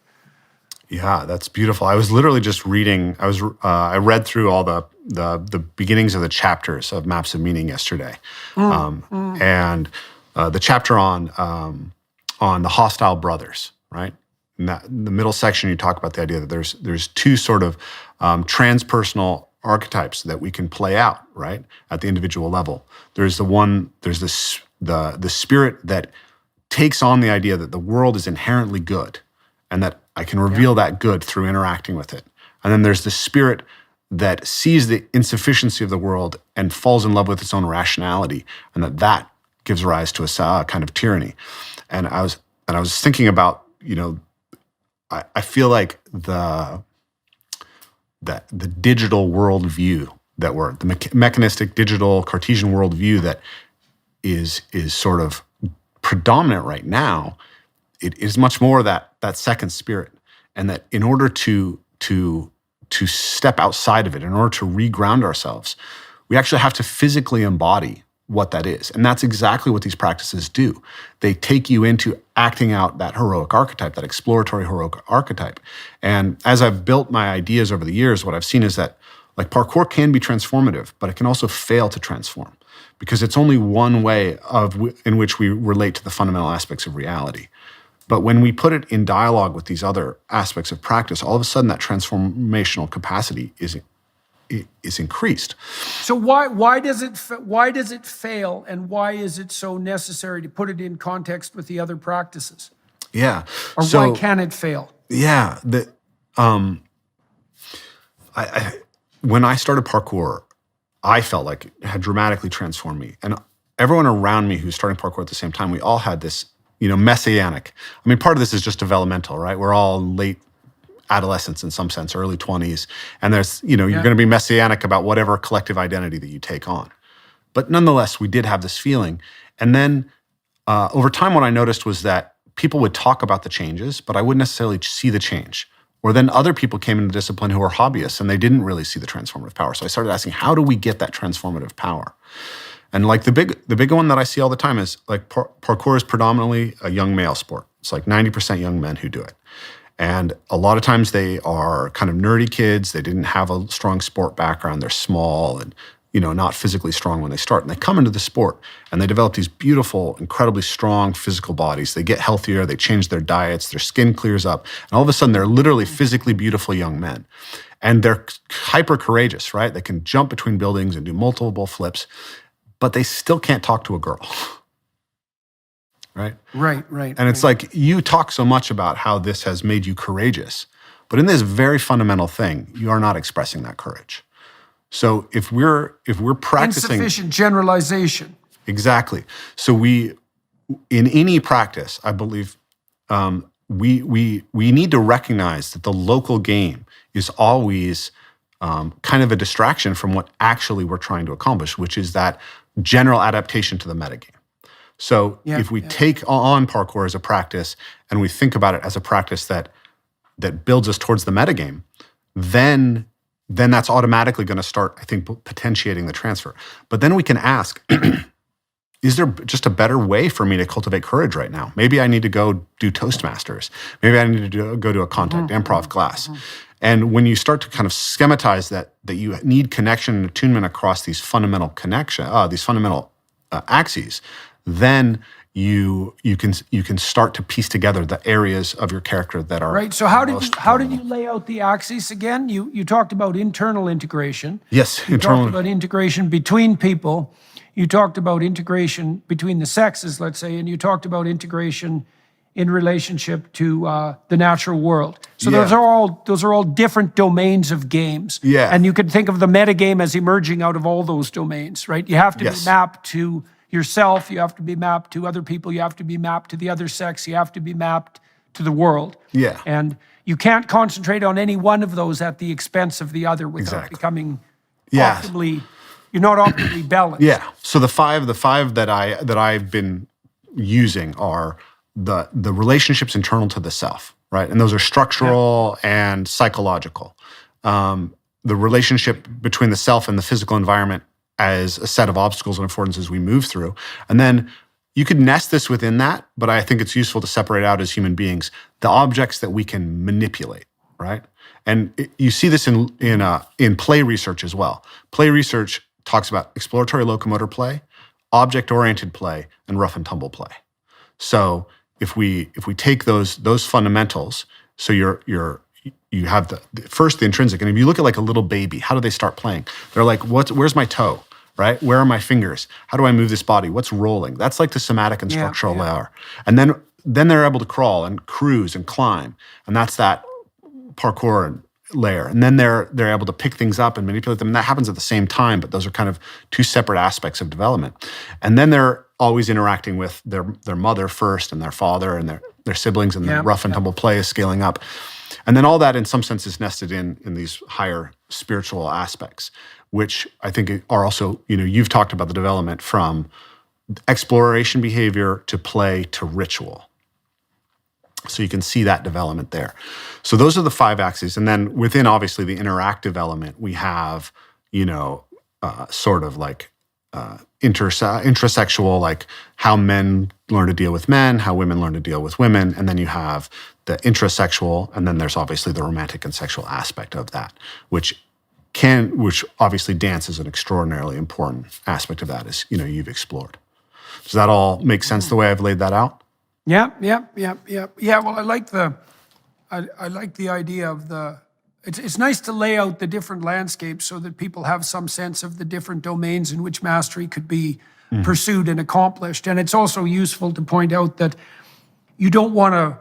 Yeah, that's beautiful. I was literally just reading. I read through all the beginnings of the chapters of Maps of Meaning yesterday, and the chapter on the hostile brothers, right? in the middle section, you talk about the idea that there's two sort of transpersonal archetypes that we can play out, right, at the individual level. There's the spirit that takes on the idea that the world is inherently good and that I can reveal that good through interacting with it. And then there's the spirit that sees the insufficiency of the world and falls in love with its own rationality, and that gives rise to a kind of tyranny. And I was thinking about, I feel like the digital worldview the mechanistic digital Cartesian worldview that is sort of predominant right now, it is much more that second spirit, and that in order to step outside of it, in order to reground ourselves, we actually have to physically embody what that is. And that's exactly what these practices do. They take you into acting out that heroic archetype, that exploratory heroic archetype. And as I've built my ideas over the years, what I've seen is that like parkour can be transformative, but it can also fail to transform, because it's only one way in which we relate to the fundamental aspects of reality. But when we put it in dialogue with these other aspects of practice, all of a sudden that transformational capacity is increased. So why does it fail, and why is it so necessary to put it in context with the other practices? Yeah. Or why can it fail? Yeah. When I started parkour, I felt like it had dramatically transformed me. And everyone around me who's starting parkour at the same time, we all had this, messianic. I mean, part of this is just developmental, right? We're all late adolescence in some sense, early 20s. And there's, you're going to be messianic about whatever collective identity that you take on. But nonetheless, we did have this feeling. And then over time, what I noticed was that people would talk about the changes, but I wouldn't necessarily see the change. Or then other people came into the discipline who were hobbyists and they didn't really see the transformative power. So I started asking, how do we get that transformative power? And like the big one that I see all the time is like parkour is predominantly a young male sport. It's like 90% young men who do it. And a lot of times they are kind of nerdy kids. They didn't have a strong sport background. They're small and, not physically strong when they start. And they come into the sport and they develop these beautiful, incredibly strong physical bodies. They get healthier. They change their diets. Their skin clears up. And all of a sudden, they're literally physically beautiful young men. And they're hyper courageous, right? They can jump between buildings and do multiple flips, but they still can't talk to a girl. Right? Right. And it's like, you talk so much about how this has made you courageous, but in this very fundamental thing, you are not expressing that courage. So if we're practicing insufficient generalization. Exactly. So in any practice, I believe we need to recognize that the local game is always kind of a distraction from what actually we're trying to accomplish, which is that general adaptation to the metagame. So if we take on parkour as a practice and we think about it as a practice that builds us towards the metagame, then that's automatically going to start, I think, potentiating the transfer. But then we can ask, is there just a better way for me to cultivate courage right now? Maybe I need to go do Toastmasters. Maybe I need to go to a contact improv class. And when you start to kind of schematize that you need connection and attunement across these fundamental axes, then you can start to piece together the areas of your character that are right. So how did you lay out the axes again? You talked about internal integration. Yes, you talked about integration between people. You talked about integration between the sexes, let's say, and you talked about integration in relationship to the natural world. So those are all different domains of games. Yeah. And you could think of the metagame as emerging out of all those domains, right? You have to be mapped to yourself, you have to be mapped to other people, you have to be mapped to the other sex, you have to be mapped to the world. Yeah. And you can't concentrate on any one of those at the expense of the other without becoming optimally, you're not optimally balanced. Yeah. So the five that I've been using are the relationships internal to the self, right? And those are structural and psychological. The relationship between the self and the physical environment as a set of obstacles and affordances we move through. And then you could nest this within that, but I think it's useful to separate out as human beings the objects that we can manipulate, right? And you see this in play research as well. Play research talks about exploratory locomotor play, object-oriented play, and rough and tumble play. So if we take those fundamentals, so you have the first the intrinsic, and if you look at like a little baby, how do they start playing? They're like, where's my toe? Right? Where are my fingers? How do I move this body? What's rolling? That's like the somatic and structural layer. And then they're able to crawl and cruise and climb. And that's that parkour layer. And then they're able to pick things up and manipulate them. And that happens at the same time, but those are kind of two separate aspects of development. And then they're always interacting with their mother first and their father and their siblings, and the rough and tumble play is scaling up. And then all that in some sense is nested in these higher spiritual aspects, which I think are also, you've talked about the development from exploration behavior to play to ritual. So you can see that development there. So those are the 5 axes. And then within, obviously, the interactive element, we have, sort of like intrasexual, like how men learn to deal with men, how women learn to deal with women. And then you have the intrasexual, and then there's obviously the romantic and sexual aspect of that, which obviously dance is an extraordinarily important aspect of that, as you've explored. Does that all make sense the way I've laid that out? Yeah. Well, I like the idea of it's nice to lay out the different landscapes so that people have some sense of the different domains in which mastery could be pursued and accomplished. And it's also useful to point out that you don't want to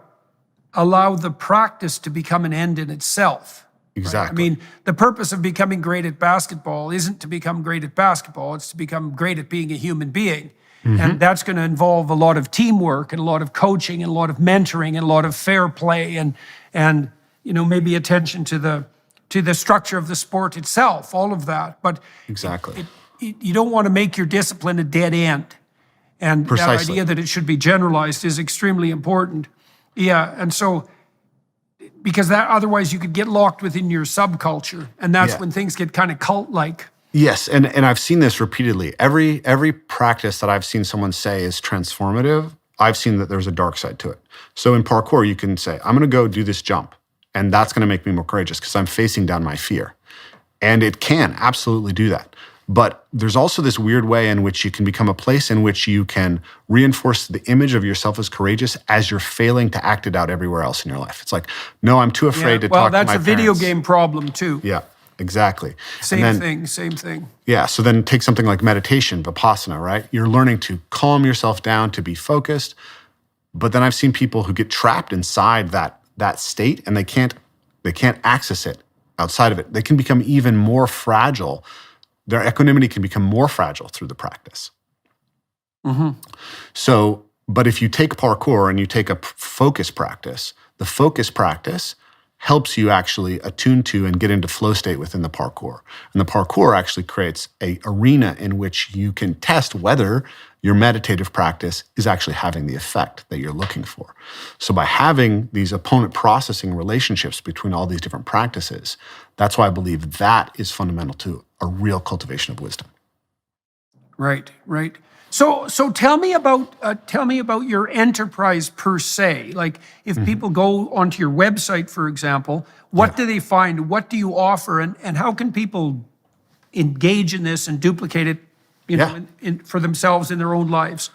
allow the practice to become an end in itself. Exactly. Right? I mean, the purpose of becoming great at basketball isn't to become great at basketball. It's to become great at being a human being. And that's going to involve a lot of teamwork and a lot of coaching and a lot of mentoring and a lot of fair play and maybe attention to the structure of the sport itself, all of that. But exactly, you don't want to make your discipline a dead end. And Precisely. That idea that it should be generalized is extremely important. Yeah, and so because that otherwise you could get locked within your subculture, and that's when things get kind of cult-like. Yes, and I've seen this repeatedly. Every practice that I've seen someone say is transformative, I've seen that there's a dark side to it. So in parkour, you can say, I'm going to go do this jump, and that's going to make me more courageous because I'm facing down my fear. And it can absolutely do that. But there's also this weird way in which you can become a place in which you can reinforce the image of yourself as courageous as you're failing to act it out everywhere else in your life. It's like, no, I'm too afraid to talk to my Well, that's a video parents. game problem too. Yeah. Exactly. Same thing. Yeah. So then take something like meditation, Vipassana, right? You're learning to calm yourself down, to be focused. But then I've seen people who get trapped inside that state and they can't access it outside of it. They can become even more fragile. Their equanimity can become more fragile through the practice. So, but if you take parkour and you take a focus practice, the focus practice helps you actually attune to and get into flow state within the parkour. And the parkour actually creates an arena in which you can test whether your meditative practice is actually having the effect that you're looking for. So by having these opponent processing relationships between all these different practices, that's why I believe that is fundamental to a real cultivation of wisdom. Right. So tell me about your enterprise per se. Like if people go onto your website, for example, what do they find? What do you offer? And how can people engage in this and duplicate it, for themselves in their own lives?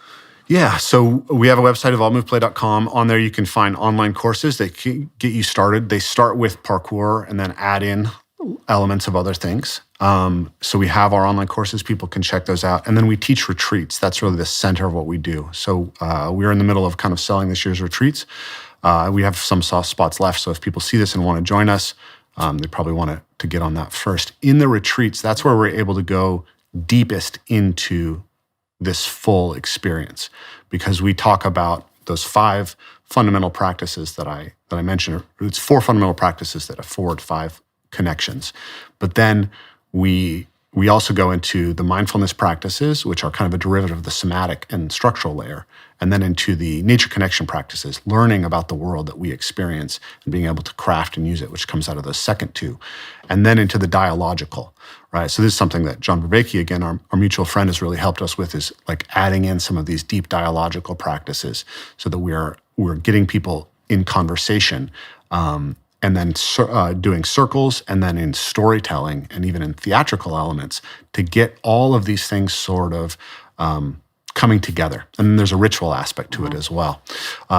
Yeah, so we have a website, evolvemoveplay.com. On there you can find online courses that can get you started. They start with parkour and then add in elements of other things. So we have our online courses. People can check those out. And then we teach retreats. That's really the center of what we do. So we're in the middle of kind of selling this year's retreats. We have some soft spots left. So if people see this and want to join us, they probably want to get on that first. In the retreats, that's where we're able to go deepest into this full experience, because we talk about those 5 fundamental practices that I mentioned. It's 4 fundamental practices that afford 5 connections. But then we also go into the mindfulness practices, which are kind of a derivative of the somatic and structural layer, and then into the nature connection practices, learning about the world that we experience and being able to craft and use it, which comes out of those second 2, and then into the dialogical, right? So this is something that John Vervaeke, again, our mutual friend, has really helped us with, is like adding in some of these deep dialogical practices so that we're getting people in conversation, and then doing circles, and then in storytelling and even in theatrical elements to get all of these things sort of coming together. And then there's a ritual aspect to it as well.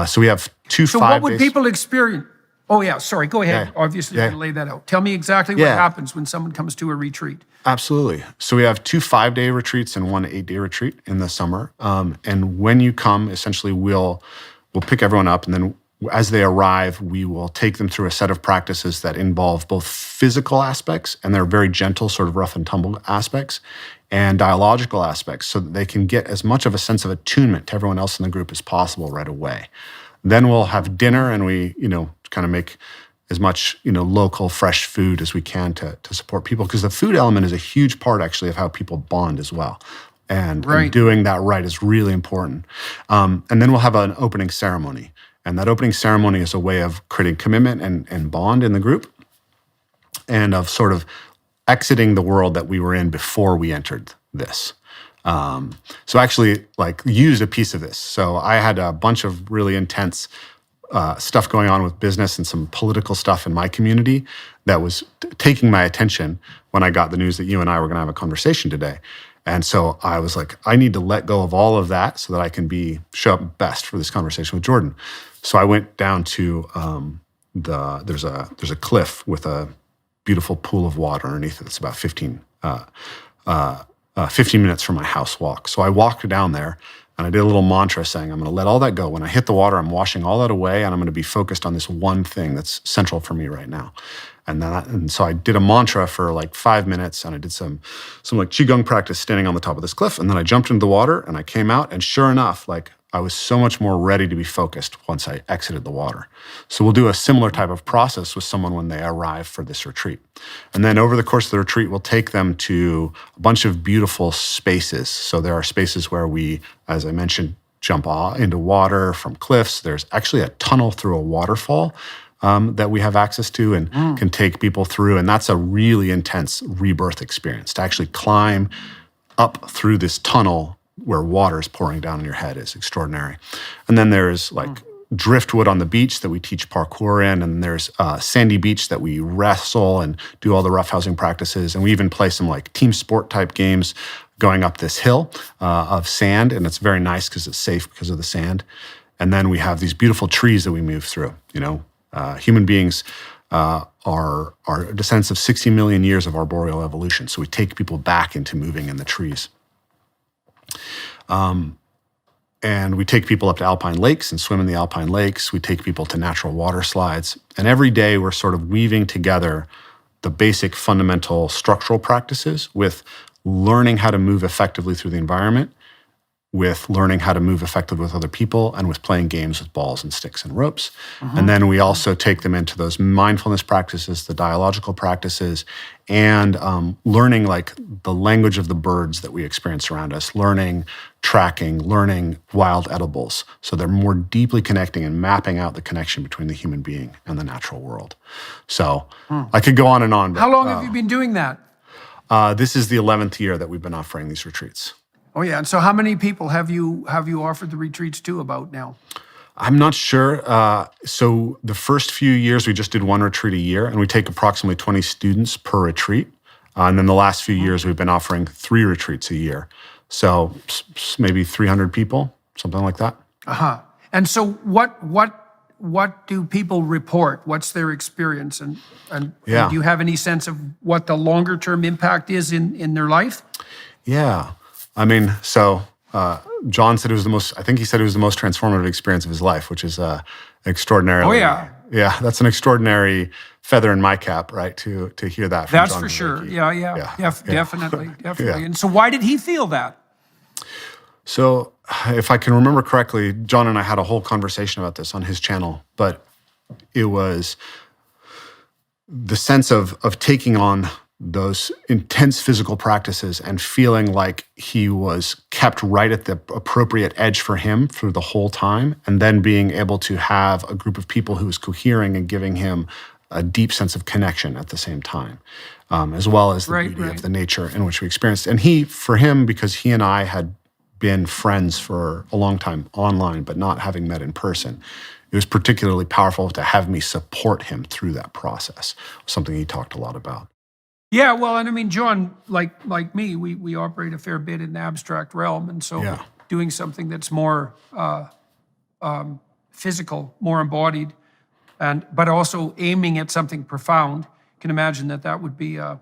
So we have two So 5 what would days. people experience? Oh yeah, sorry, go ahead. Yeah. Obviously, Yeah. you're going to lay that out. Tell me exactly what Yeah. happens when someone comes to a retreat. Absolutely. So we have 2 5-day retreats and 1 8-day retreat in the summer. And when you come, essentially we'll pick everyone up, and then as they arrive, we will take them through a set of practices that involve both physical aspects, and they're very gentle, sort of rough and tumble aspects, and dialogical aspects, so that they can get as much of a sense of attunement to everyone else in the group as possible right away. Then we'll have dinner, and we, kind of make as much, local, fresh food as we can to support people, because the food element is a huge part, actually, of how people bond as well. And doing that right is really important. And then we'll have an opening ceremony. And that opening ceremony is a way of creating commitment and bond in the group, and of sort of exiting the world that we were in before we entered this. So actually, used a piece of this. So I had a bunch of really intense stuff going on with business and some political stuff in my community that was taking my attention when I got the news that you and I were going to have a conversation today. And so I was like, I need to let go of all of that so that I can show up best for this conversation with Jordan. So I went down to there's a cliff with a beautiful pool of water underneath it. It's about 15 minutes from my house walk. So I walked down there, and I did a little mantra saying, I'm going to let all that go. When I hit the water, I'm washing all that away, and I'm going to be focused on this one thing that's central for me right now. And so I did a mantra for 5 minutes, and I did some qigong practice standing on the top of this cliff, and then I jumped into the water, and I came out, and sure enough, I was so much more ready to be focused once I exited the water. So we'll do a similar type of process with someone when they arrive for this retreat. And then over the course of the retreat, we'll take them to a bunch of beautiful spaces. So there are spaces where we, as I mentioned, jump into water from cliffs. There's actually a tunnel through a waterfall that we have access to and can take people through. And that's a really intense rebirth experience. To actually climb up through this tunnel where water is pouring down on your head is extraordinary. And then there's driftwood on the beach that we teach parkour in, and there's sandy beach that we wrestle and do all the roughhousing practices. And we even play some team sport type games going up this hill of sand, and it's very nice because it's safe because of the sand. And then we have these beautiful trees that we move through. Human beings are descendants of 60 million years of arboreal evolution. So we take people back into moving in the trees. And we take people up to alpine lakes and swim in the alpine lakes. We take people to natural water slides. And every day we're sort of weaving together the basic fundamental structural practices with learning how to move effectively through the environment, with learning how to move effectively with other people, and with playing games with balls and sticks and ropes. And then we also take them into those mindfulness practices, the dialogical practices, and learning the language of the birds that we experience around us, learning tracking, learning wild edibles. So they're more deeply connecting and mapping out the connection between the human being and the natural world. So I could go on and on. But, How long have you been doing that? This is the 11th year that we've been offering these retreats. Oh yeah, and so how many people have you offered the retreats to about now? I'm not sure. So the first few years, we just did one retreat a year, and we take approximately 20 students per retreat. And then the last few years, we've been offering 3 retreats a year. So maybe 300 people, something like that. And so what do people report? What's their experience? And Yeah. do you have any sense of what the longer term impact is in their life? Yeah. I mean, so John said I think he said it was the most transformative experience of his life, which is extraordinarily. Oh, yeah. Yeah, that's an extraordinary feather in my cap, right, to hear that from That's John for sure. Vervaeke. Yeah. Definitely. Yeah. And so why did he feel that? So if I can remember correctly, John and I had a whole conversation about this on his channel, but it was the sense of taking on those intense physical practices and feeling like he was kept right at the appropriate edge for him through the whole time, and then being able to have a group of people who was cohering and giving him a deep sense of connection at the same time, as well as the beauty of the nature in which we experienced. And for him, because he and I had been friends for a long time online, but not having met in person, it was particularly powerful to have me support him through that process, something he talked a lot about. Yeah, well, and I mean, John, like me, we operate a fair bit in the abstract realm, and so doing something that's more physical, more embodied, but also aiming at something profound. You can imagine that would be a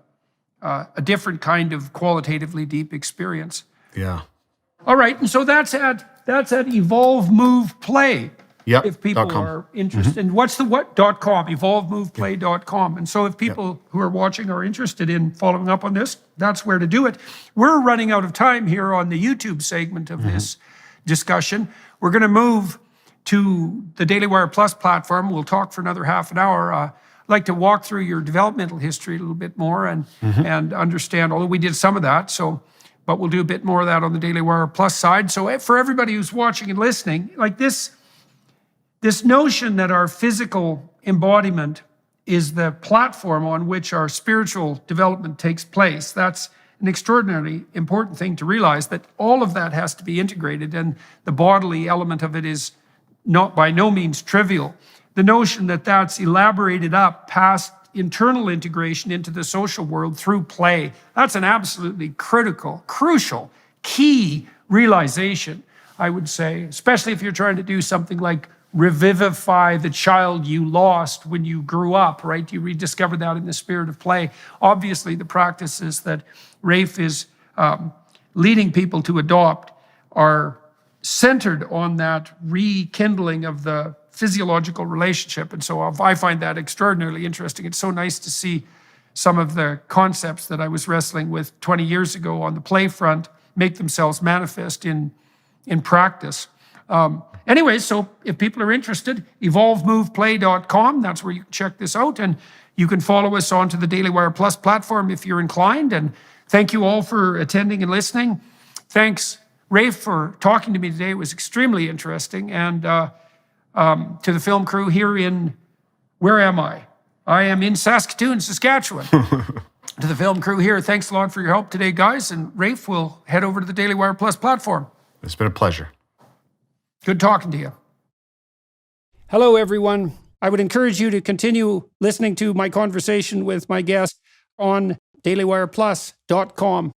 different kind of qualitatively deep experience. Yeah. All right, and so that's at Evolve Move Play. Yep. If people .com. are interested. And what's the what? .com, evolvemoveplay.com. And so if people who are watching are interested in following up on this, that's where to do it. We're running out of time here on the YouTube segment of this discussion. We're going to move to the Daily Wire Plus platform. We'll talk for another half an hour. I'd like to walk through your developmental history a little bit more and understand, although we did some of that, but we'll do a bit more of that on the Daily Wire Plus side. So for everybody who's watching and listening, like this notion that our physical embodiment is the platform on which our spiritual development takes place, that's an extraordinarily important thing to realize, that all of that has to be integrated, and the bodily element of it is not by no means trivial. The notion that that's elaborated up past internal integration into the social world through play, that's an absolutely crucial, key realization, I would say, especially if you're trying to do something like revivify the child you lost when you grew up, right? You rediscover that in the spirit of play. Obviously, the practices that Rafe is leading people to adopt are centered on that rekindling of the physiological relationship. And so I find that extraordinarily interesting. It's so nice to see some of the concepts that I was wrestling with 20 years ago on the play front make themselves manifest in practice. Anyway, so if people are interested, evolvemoveplay.com, that's where you can check this out. And you can follow us onto the Daily Wire Plus platform if you're inclined. And thank you all for attending and listening. Thanks, Rafe, for talking to me today. It was extremely interesting. And to the film crew here where am I? I am in Saskatoon, Saskatchewan. To the film crew here, thanks a lot for your help today, guys. And Rafe will head over to the Daily Wire Plus platform. It's been a pleasure. Good talking to you. Hello, everyone. I would encourage you to continue listening to my conversation with my guest on dailywireplus.com.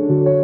you.